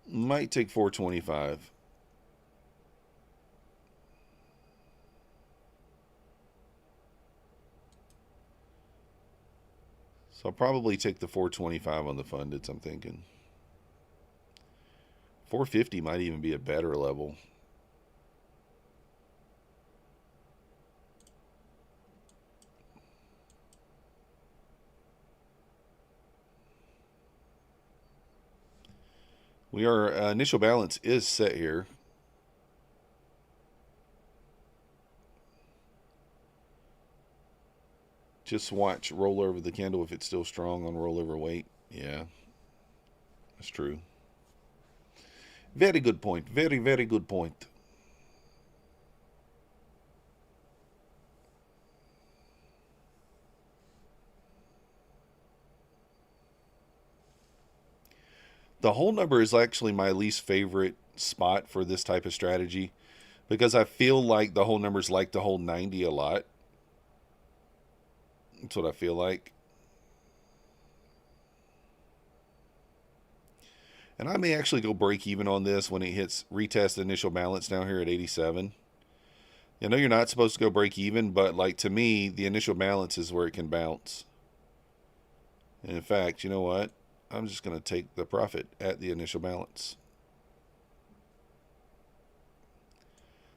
Might take 425. So I'll probably take the 425 on the fundeds, I'm thinking. 450 might even be a better level. We are, initial balance is set here. Just watch roll over the candle if it's still strong on rollover weight. Yeah, that's true. Very good point. Very, very good point. The whole number is actually my least favorite spot for this type of strategy because I feel like the whole numbers like to hold 90 a lot. That's what I feel like. And I may actually go break even on this when it hits retest initial balance down here at 87. I know you're not supposed to go break even, but like to me, the initial balance is where it can bounce. And in fact, you know what? I'm just going to take the profit at the initial balance.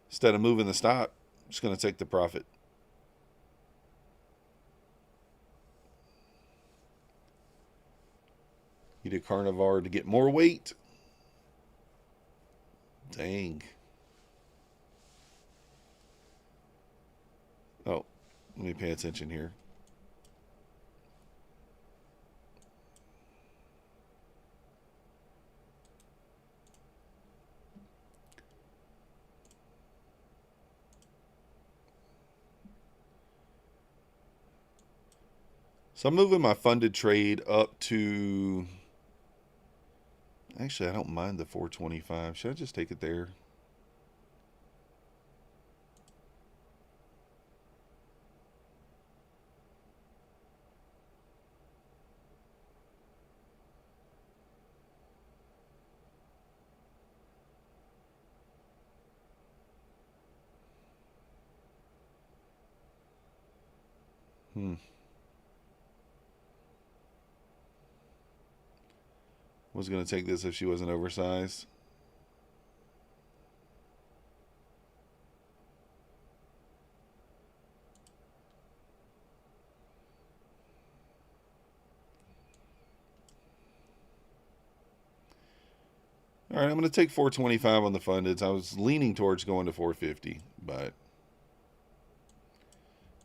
Instead of moving the stop, I'm just going to take the profit. You did Carnivore to get more weight. Dang. Oh, let me pay attention here. So I'm moving my funded trade up to... Actually, I don't mind the 425. Should I just take it there? Was going to take this if she wasn't oversized. All right, I'm going to take 425 on the fundeds. I was leaning towards going to 450, but I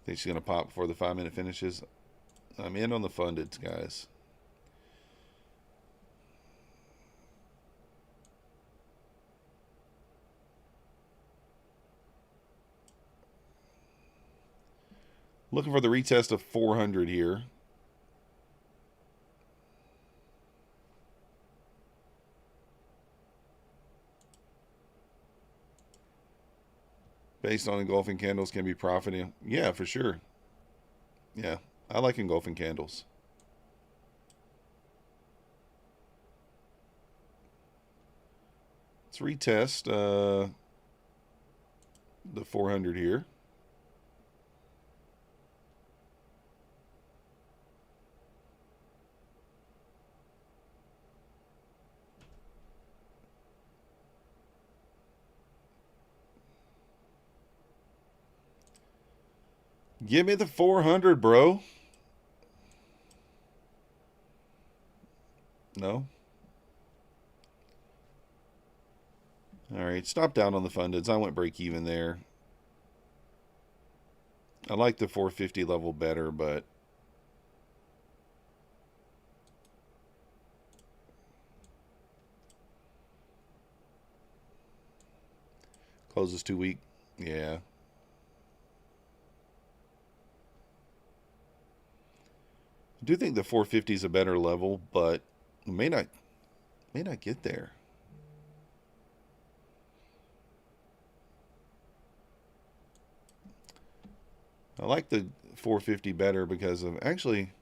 think she's going to pop before the 5-minute finishes. I'm in on the fundeds, guys. Looking for the retest of 400 here. Based on engulfing candles can be profiting. Yeah, for sure. Yeah, I like engulfing candles. Let's retest the 400 here. Give me the 400, bro. No? All right, stop down on the fundeds. I went break even there. I like the 450 level better, but close is too weak. Yeah. I do think the 450 is a better level, but may not get there. I like the 450 better because of actually.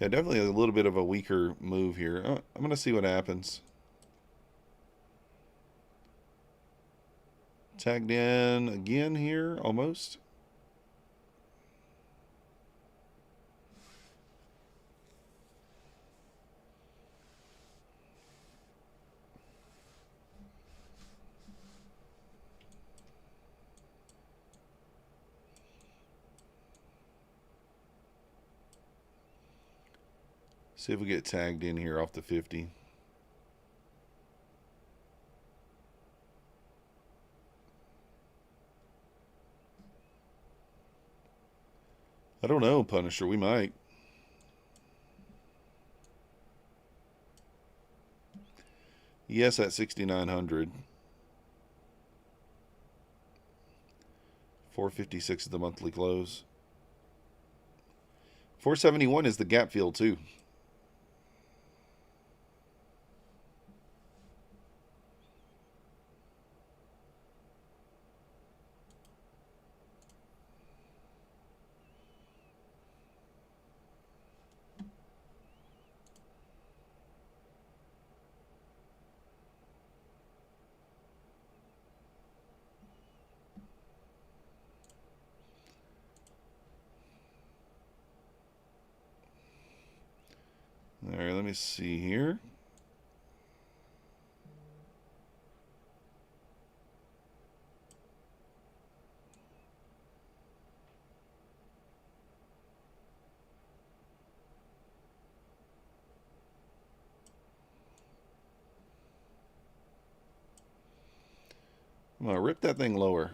Yeah, definitely a little bit of a weaker move here. I'm going to see what happens. Tagged in again here, almost. See if we get tagged in here off the 50. I don't know, Punisher. We might. Yes, at 6,900. 456 is the monthly close. 471 is the gap fill too. All right, let me see here. I'm going to rip that thing lower.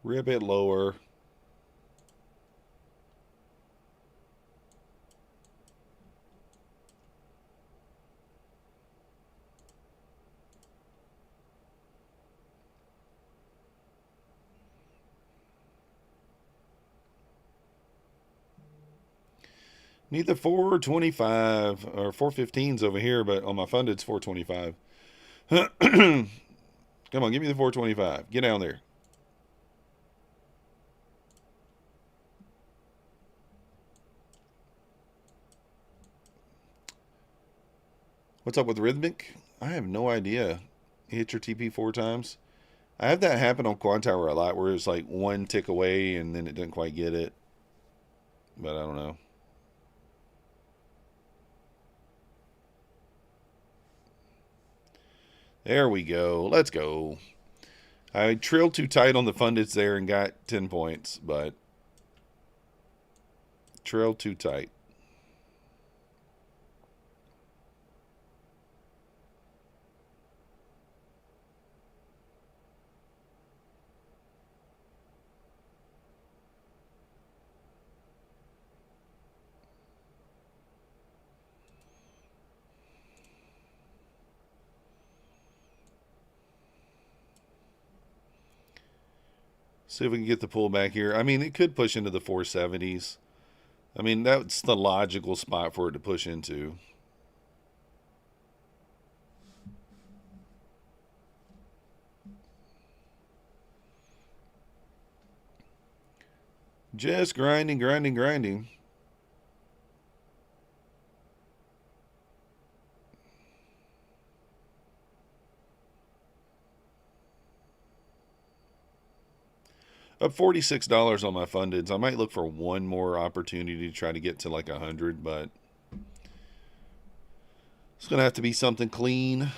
Rip it lower. Need the 425 or 415s over here, but on my funded it's 425. Come on, give me the 425. Get down there. What's up with Rhythmic? I have no idea. He hit your TP 4 times. I have that happen on Quantower a lot, where it's like one tick away and then it didn't quite get it. But I don't know. There we go. Let's go. I trailed too tight on the fundeds there and got 10 points, but trailed too tight. See if we can get the pullback here. I mean, it could push into the 470s. I mean, that's the logical spot for it to push into. Just grinding, grinding, grinding. Up $46 on my fundeds. I might look for one more opportunity to try to get to like 100, but it's going to have to be something clean.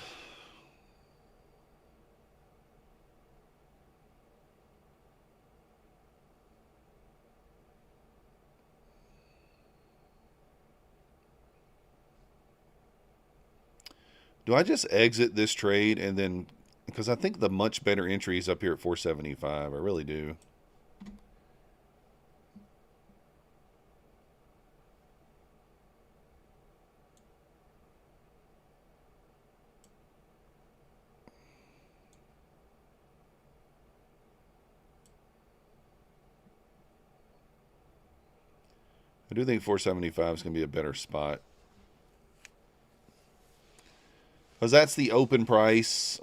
Do I just exit this trade and then, because I think the much better entry is up here at 475. I really do. I do think 475 is going to be a better spot. Because that's the open price.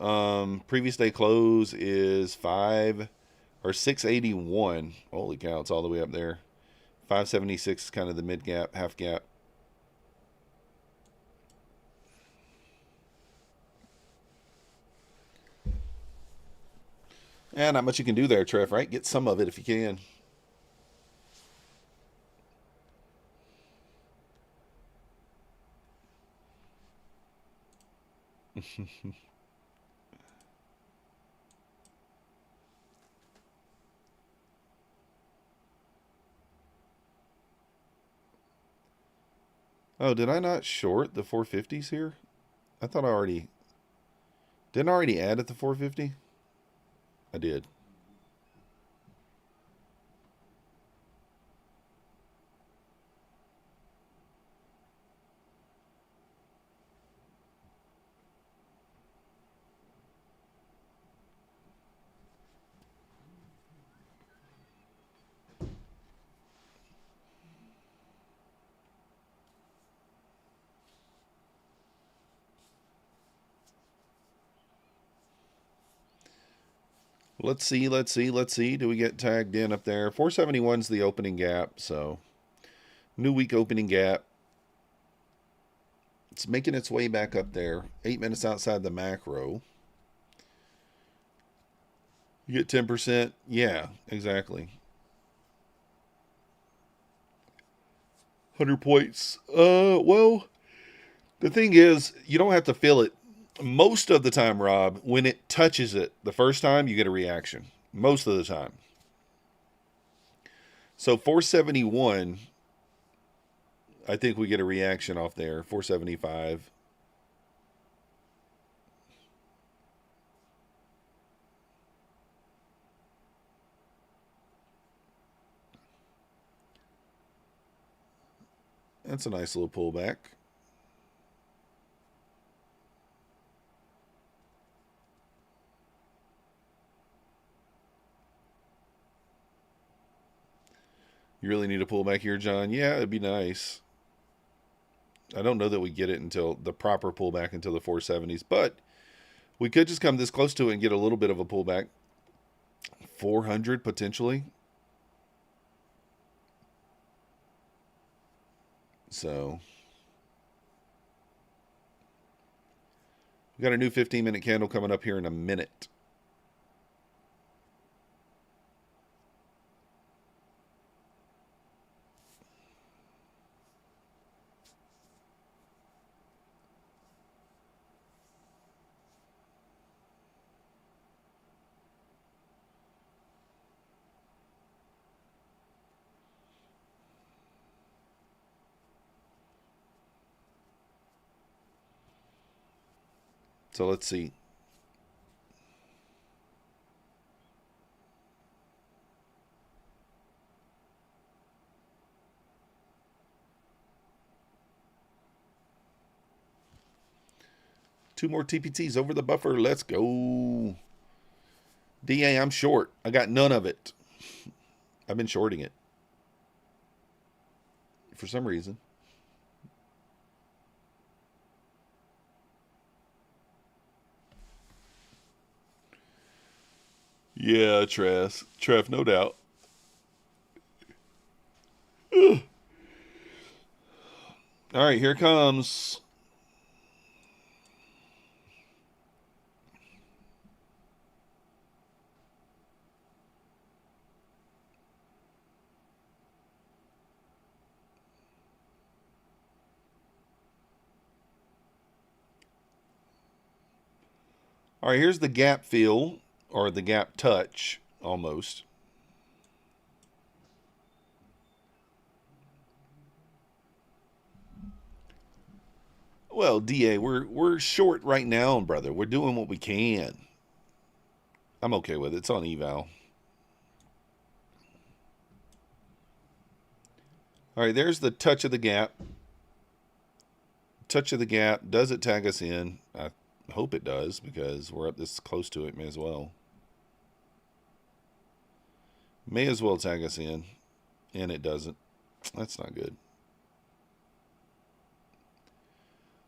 Previous day close is 681. Holy cow, it's all the way up there. 576 is kind of the mid gap, half gap. Yeah, not much you can do there, Trev, right? Get some of it if you can. Oh, did I not short the 450s here? I thought I already... Didn't I already add at the 450? I did. Let's see, let's see, let's see. Do we get tagged in up there? 471's the opening gap, so new week opening gap. It's making its way back up there. 8 minutes outside the macro. You get 10%? Yeah, exactly. 100 points. Well, the thing is, you don't have to feel it. Most of the time, Rob, when it touches it the first time, you get a reaction. Most of the time. So 471, I think we get a reaction off there. 475. That's a nice little pullback. You really need a pullback here, John? Yeah, it'd be nice. I don't know that we get it until the proper pullback until the 470s, but we could just come this close to it and get a little bit of a pullback. 400 potentially. So we got a new 15-minute candle coming up here in a minute. So let's see. Two more TPTs over the buffer. Let's go. DA, I'm short. I got none of it. I've been shorting it. For some reason. Yeah, Trev, no doubt. Ugh. All right, here it comes. All right, here's the gap feel, or the gap touch, almost. Well, DA, we're short right now, brother. We're doing what we can. I'm okay with it. It's on eval. All right, there's the touch of the gap. Touch of the gap. Does it tag us in? I hope it does, because we're up this close to it. May as well. May as well tag us in. And it doesn't. That's not good.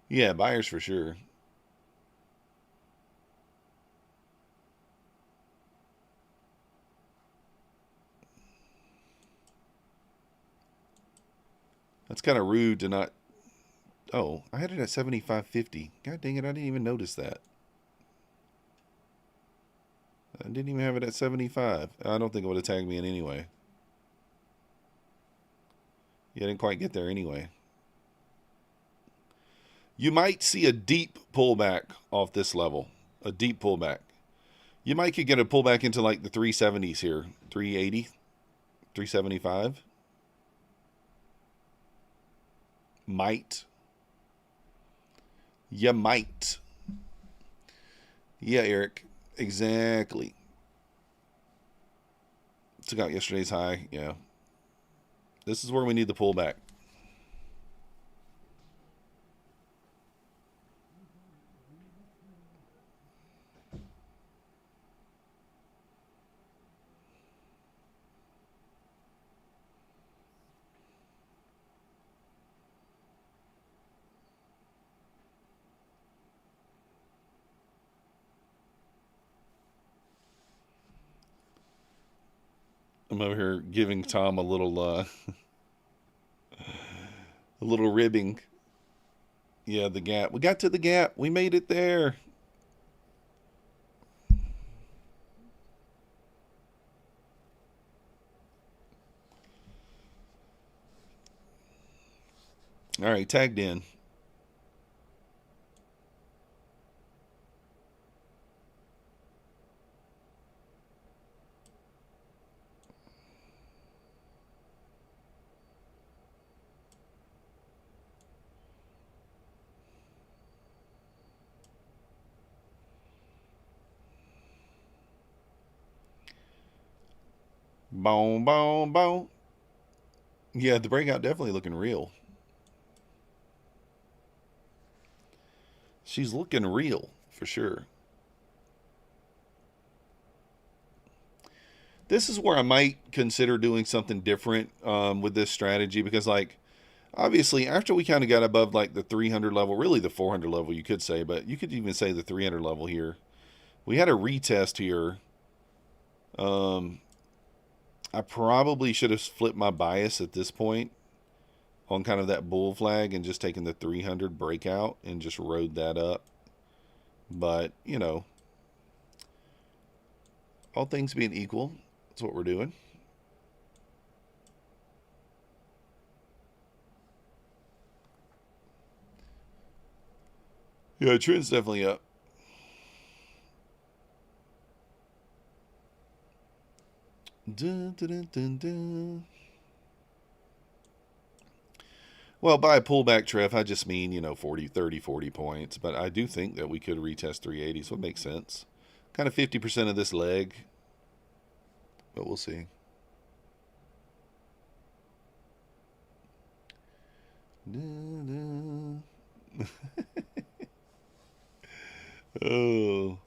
Yeah, buyers for sure. That's kind of rude to not... Oh, I had it at 75.50. God dang it, I didn't even notice that. I didn't even have it at 75. I don't think it would have tagged me in anyway. Yeah, I didn't quite get there anyway. You might see a deep pullback off this level. A deep pullback. You might could get a pullback into like the 370s here. 380, 375. Might. You might. Yeah, Eric. Exactly. Took out yesterday's high. Yeah. This is where we need the pullback. I'm over here giving Tom a little ribbing. Yeah, the gap. We got to the gap. We made it there. All right, tagged in. Boom, boom, boom. Yeah, the breakout definitely looking real. She's looking real, for sure. This is where I might consider doing something different with this strategy, because, like, obviously, after we kind of got above, like, the 300 level, really the 400 level, you could say, but you could even say the 300 level here. We had a retest here. I probably should have flipped my bias at this point on kind of that bull flag and just taken the 300 breakout and just rode that up. But, you know, all things being equal, that's what we're doing. Yeah, trend's definitely up. Dun, dun, dun, dun, dun. Well, by a pullback, Trev, I just mean, 40, 30, 40 points. But I do think that we could retest 380, so it makes sense. Kind of 50% of this leg, but we'll see. Oh.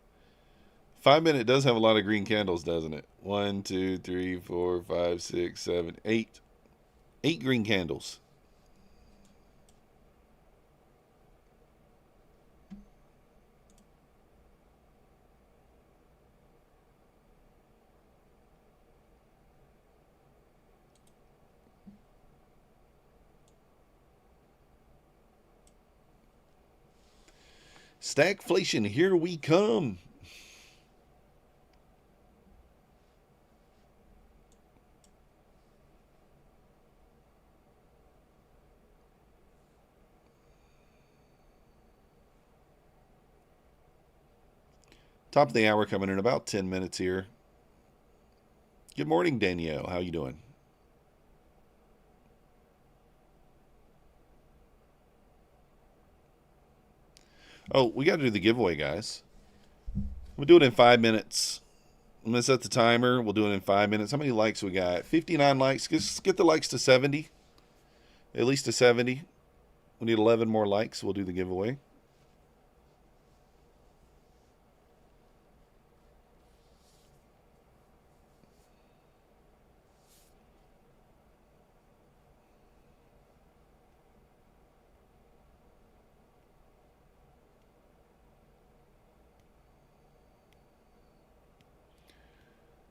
5 minute does have a lot of green candles, doesn't it? 1, 2, 3, 4, 5, 6, 7, 8. 8 green candles. Stagflation, here we come. Top of the hour coming in about 10 minutes here. Good morning, Danielle. How you doing? Oh, we got to do the giveaway, guys. We'll do it in 5 minutes. I'm going to set the timer. We'll do it in 5 minutes. How many likes we got? 59 likes. Just get the likes to 70. At least to 70. We need 11 more likes. We'll do the giveaway.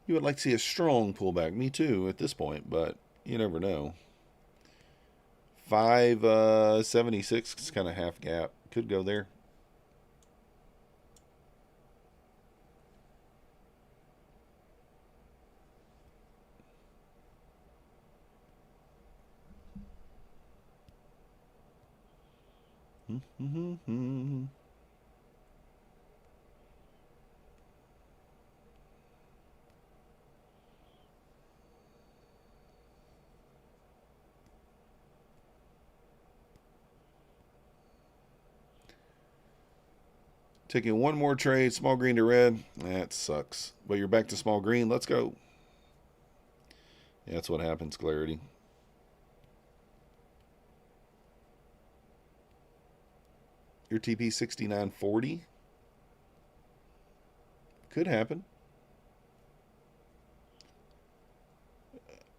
You would like to see a strong pullback. Me too at this point, but you never know. 576 is kind of half gap. Could go there. Taking one more trade, small green to red. That sucks. But you're back to small green. Let's go. Yeah, that's what happens, Clarity. Your TP 6940. Could happen.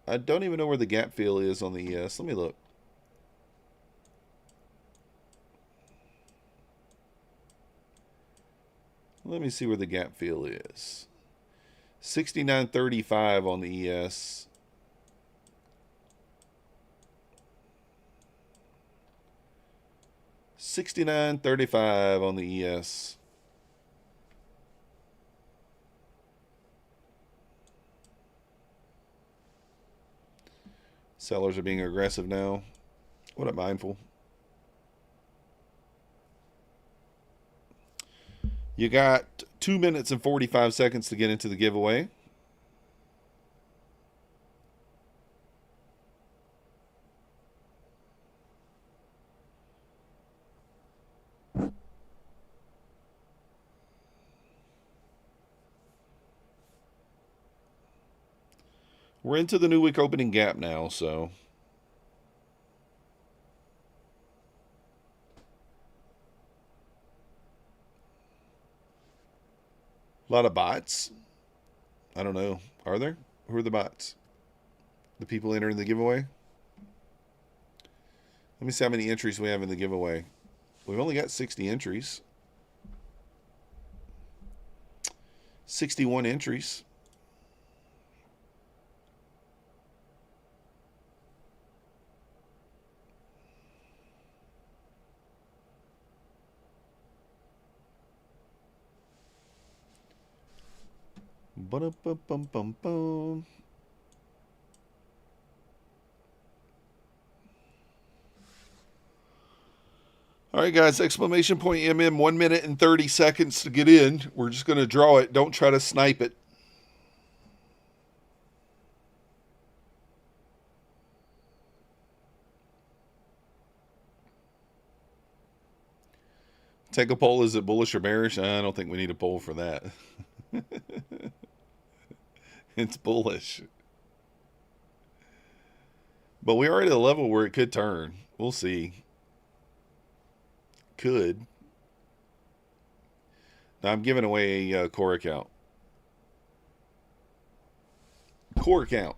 I don't even know where the gap fill is on the ES. Let me look. Let me see where the gap fill is. 69.35 on the ES. $69.35 on the ES. Sellers are being aggressive now. What a mindful. You got 2 minutes and 45 seconds to get into the giveaway. We're into the new week opening gap now, so a lot of bots. I don't know. Are there? Who are the bots? The people entering the giveaway? Let me see how many entries we have in the giveaway. We've only got 60 entries. 61 entries. Ba-da-ba-bum-bum-bum. All right, guys, exclamation point MM, 1 minute and 30 seconds to get in. We're just going to draw it. Don't try to snipe it. take a poll. Is it bullish or bearish? I don't think we need a poll for that. It's bullish. But we are at a level where it could turn. We'll see. Could. Now I'm giving away a core account. Core account.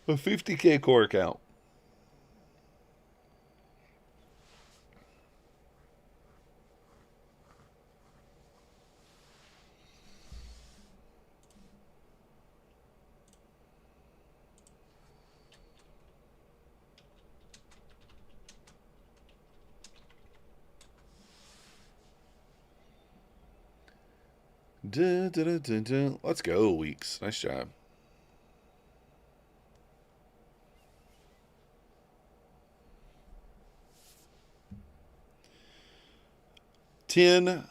A 50K core account. Let's go, Weeks. Nice job. $10.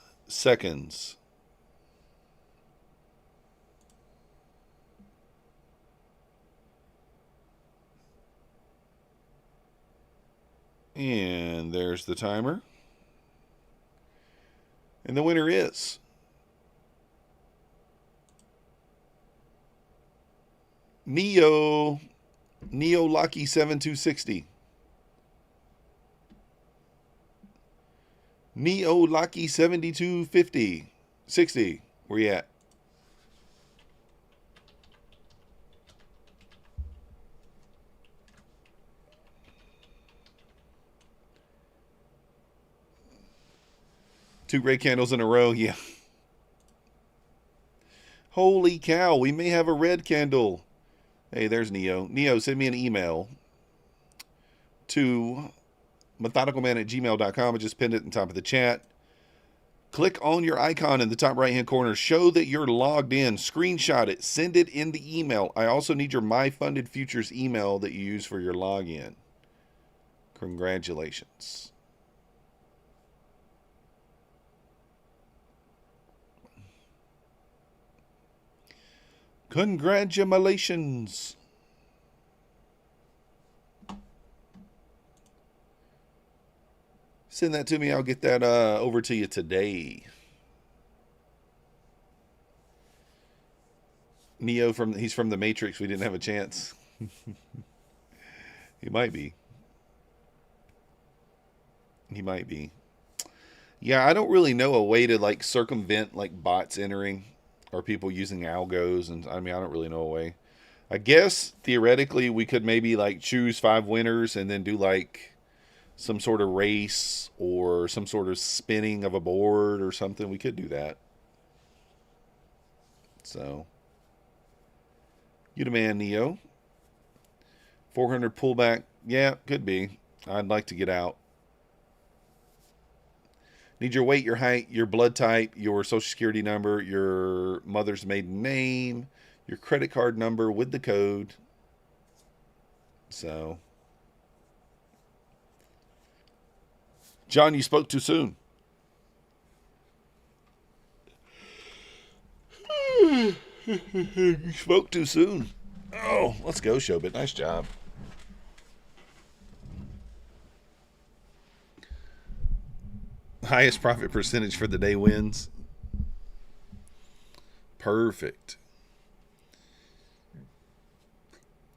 And there's the timer. And the winner is Neo Lucky 7260. Neo Lucky 7250. 60. Where you at? Two red candles in a row. Yeah. Holy cow. We may have a red candle. Hey, there's Neo. Neo, send me an email to methodicalman@gmail.com. I just pinned it in the top of the chat. Click on your icon in the top right-hand corner. Show that you're logged in. Screenshot it. Send it in the email. I also need your My Funded Futures email that you use for your login. Congratulations. Congratulations. Send that to me. I'll get that over to you today. Neo he's from the Matrix. We didn't have a chance. He might be. He might be. Yeah, I don't really know a way to like circumvent like bots entering or people using algos, and I mean I don't really know a way. I guess theoretically we could maybe like choose 5 winners and then do like some sort of race or some sort of spinning of a board or something. We could do that. So, you the man, Neo. 400 pullback. Yeah, could be. I'd like to get out. Need your weight, your height, your blood type, your social security number, your mother's maiden name, your credit card number with the code. So, John, you spoke too soon. You spoke too soon. Oh, let's go, Showbit. Nice job. Highest profit percentage for the day wins. Perfect.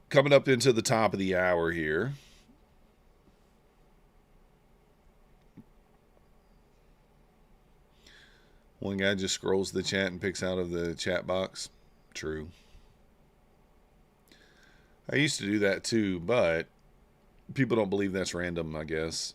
Coming up into the top of the hour here. One guy just scrolls the chat and picks out of the chat box. True. I used to do that too, but people don't believe that's random, I guess.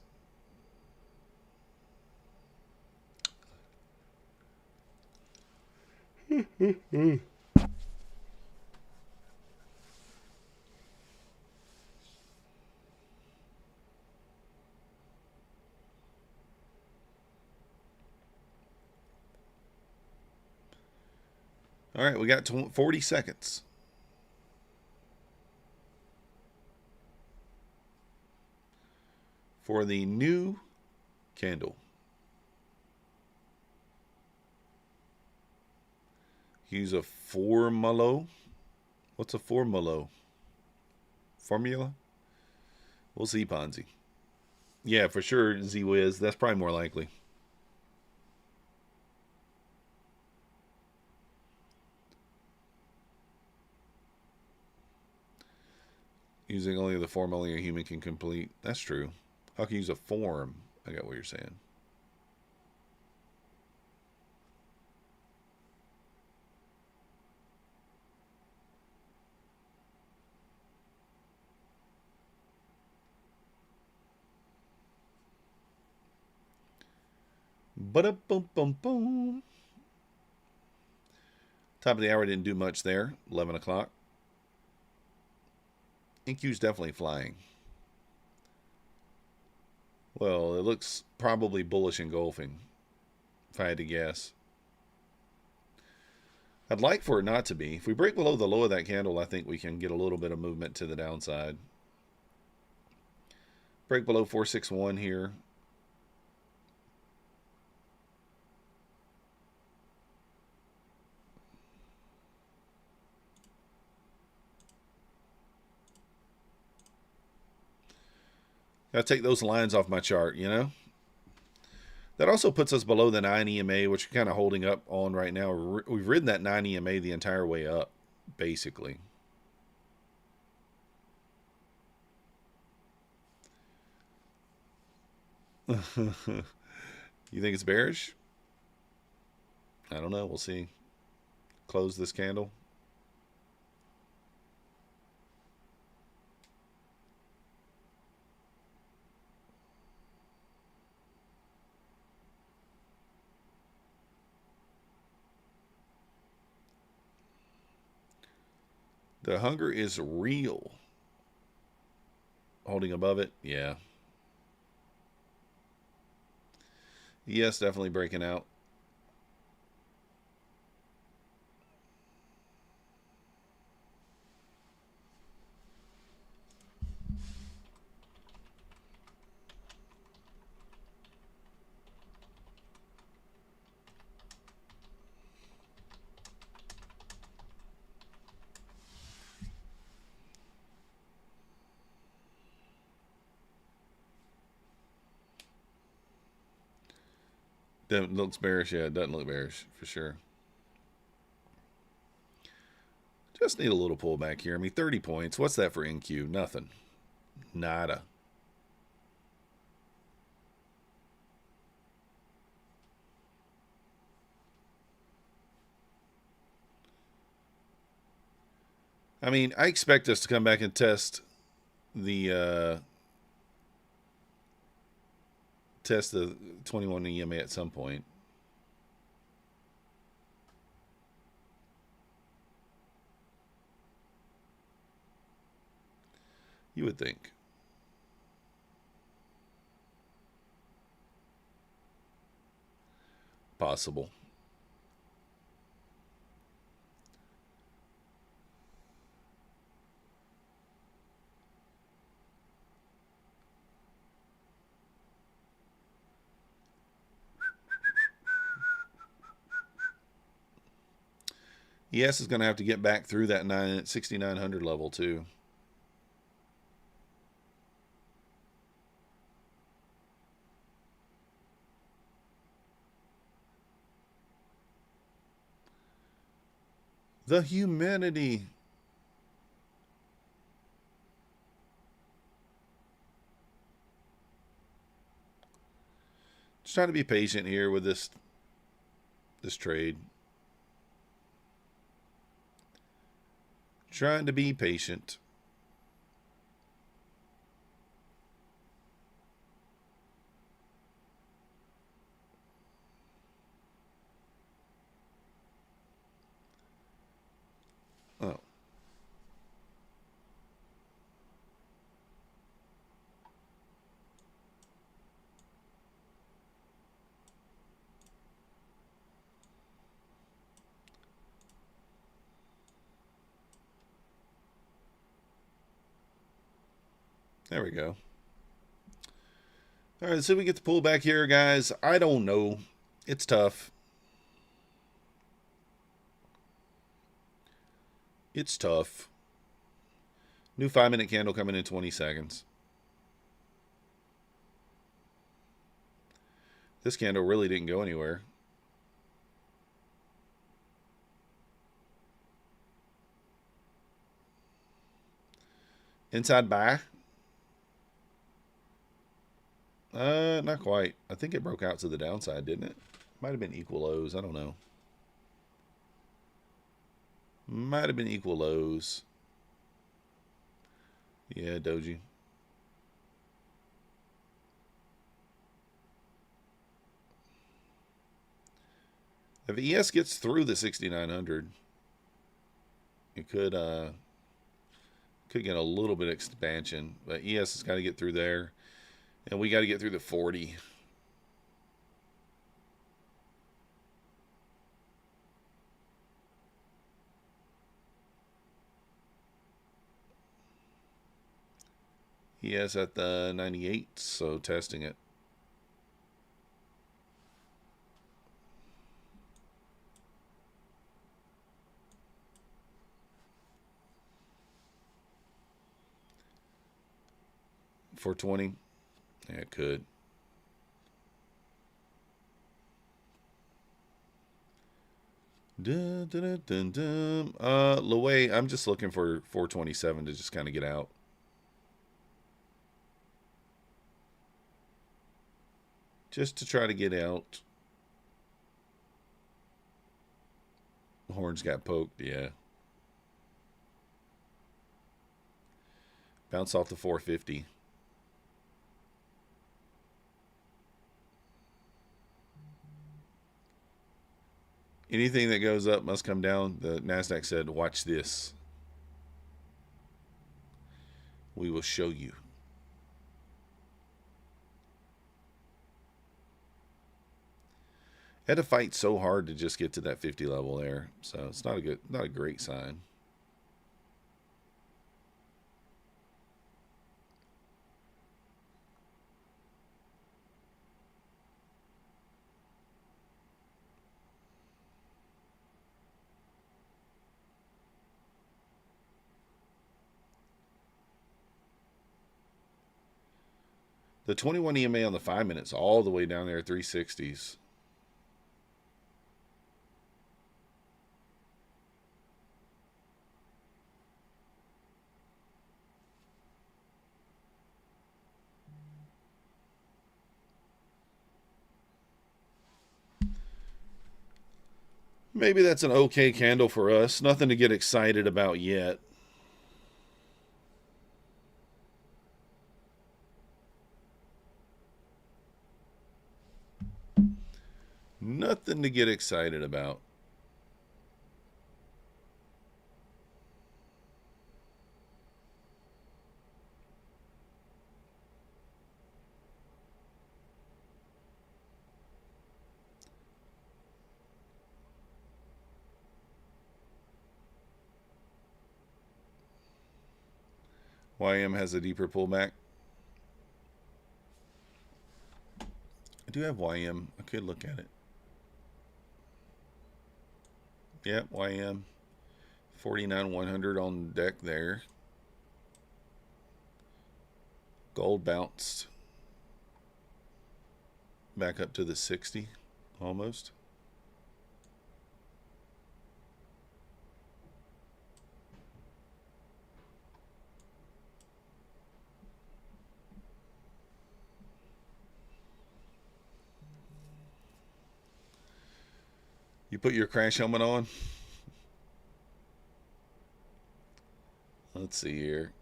All right, we got 40 seconds. For the new candle. Use a formula. What's a formula? Formula? We'll see, Ponzi. Yeah, for sure, Z-Wiz. That's probably more likely. Using only the formula a human can complete. That's true. How can you use a form? I got what you're saying. Ba-da-boom-boom-boom. Top of the hour didn't do much there. 11 o'clock. NQ's definitely flying. Well, it looks probably bullish engulfing, if I had to guess. I'd like for it not to be. If we break below the low of that candle, I think we can get a little bit of movement to the downside. Break below 461 here. Gotta take those lines off my chart, you know? That also puts us below the 9 EMA, which we're kind of holding up on right now. We've ridden that 9 EMA the entire way up, basically. You think it's bearish? I don't know. We'll see. Close this candle. The hunger is real. Holding above it, yeah. Yes, definitely breaking out. That looks bearish. Yeah, it doesn't look bearish for sure. Just need a little pullback here. I mean, 30 points. What's that for NQ? Nothing. Nada. I mean, I expect us to come back and test the 21 EMA at some point. You would think. Possible. ES is going to have to get back through that 6,900 level too. The humanity. Just trying to be patient here with this trade. Trying to be patient. Oh. There we go. All right, so we get the pull back here, guys. I don't know. It's tough. It's tough. New 5-minute candle coming in 20 seconds. This candle really didn't go anywhere. Inside buy? Not quite. I think it broke out to the downside, didn't it? Might have been equal lows. I don't know. Might have been equal lows. Yeah, doji. If ES gets through the 6,900, it could get a little bit of expansion. But ES has got to get through there. And we got to get through the 40. ES at the 98, so testing it. $420. Yeah, it could. Dun, dun, dun, dun. Loewe, I'm just looking for 427 to just kind of get out. Just to try to get out. Horns got poked, yeah. Bounce off the 450. Anything that goes up must come down. The Nasdaq said, watch this. We will show you. Had to fight so hard to just get to that 50 level there. So it's not a great sign. The 21 EMA on the 5 minutes all the way down there at 360s. Maybe that's an okay candle for us. Nothing to get excited about yet. Nothing to get excited about. YM has a deeper pullback. I do have YM. I could look at it. Yep, YM. 49,100 on deck there. Gold bounced back up to the 60 almost. You put your crash helmet on? Let's see here.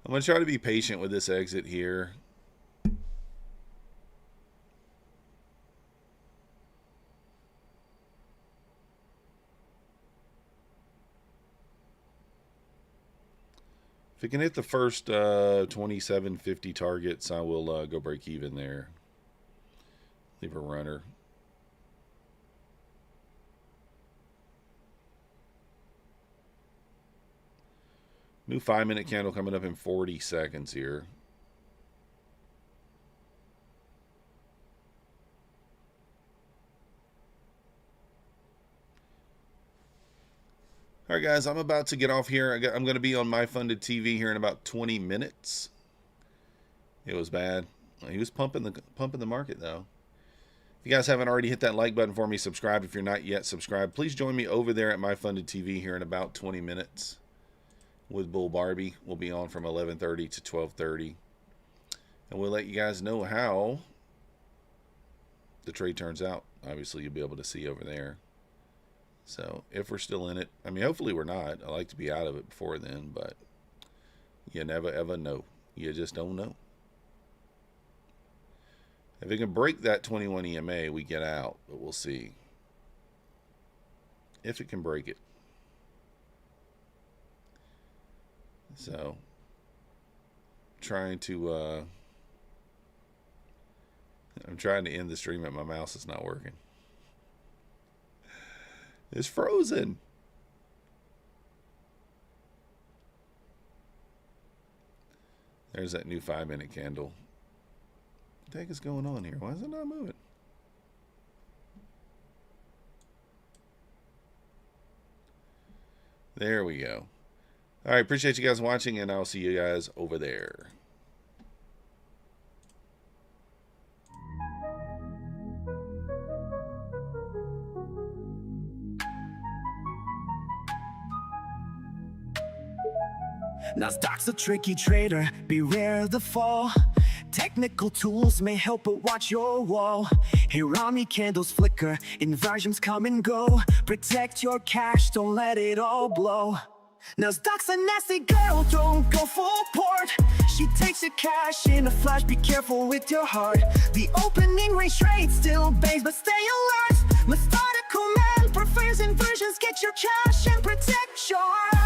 I'm going to try to be patient with this exit here. If it can hit the first 2750 targets, I will go break even there. Leave a runner. New 5-minute candle coming up in 40 seconds here. All right, guys, I'm about to get off here. I'm going to be on My Funded TV here in about 20 minutes. It was bad. He was pumping the market, though. If you guys haven't already hit that like button for me, subscribe if you're not yet subscribed. Please join me over there at My Funded TV here in about 20 minutes with Bull Barbie. We'll be on from 11:30 to 12:30. And we'll let you guys know how the trade turns out. Obviously, you'll be able to see over there. So, if we're still in it, I mean, hopefully we're not. I like to be out of it before then, but you never ever know. You just don't know. If it can break that 21 EMA, we get out, but we'll see. If it can break it. So, I'm trying to end the stream, but my mouse is not working. It's frozen. There's that new 5-minute candle. What the heck is going on here? Why is it not moving? There we go. All right, appreciate you guys watching, and I'll see you guys over there. Nasdaq's a tricky trader, beware the fall. Technical tools may help, but watch your wall. Hirami candles flicker, inversions come and go. Protect your cash, don't let it all blow. Nasdaq's a nasty girl, don't go full port. She takes your cash in a flash, be careful with your heart. The opening range trade still bangs, but stay alert. Methodical man prefers inversions, get your cash and protect your heart.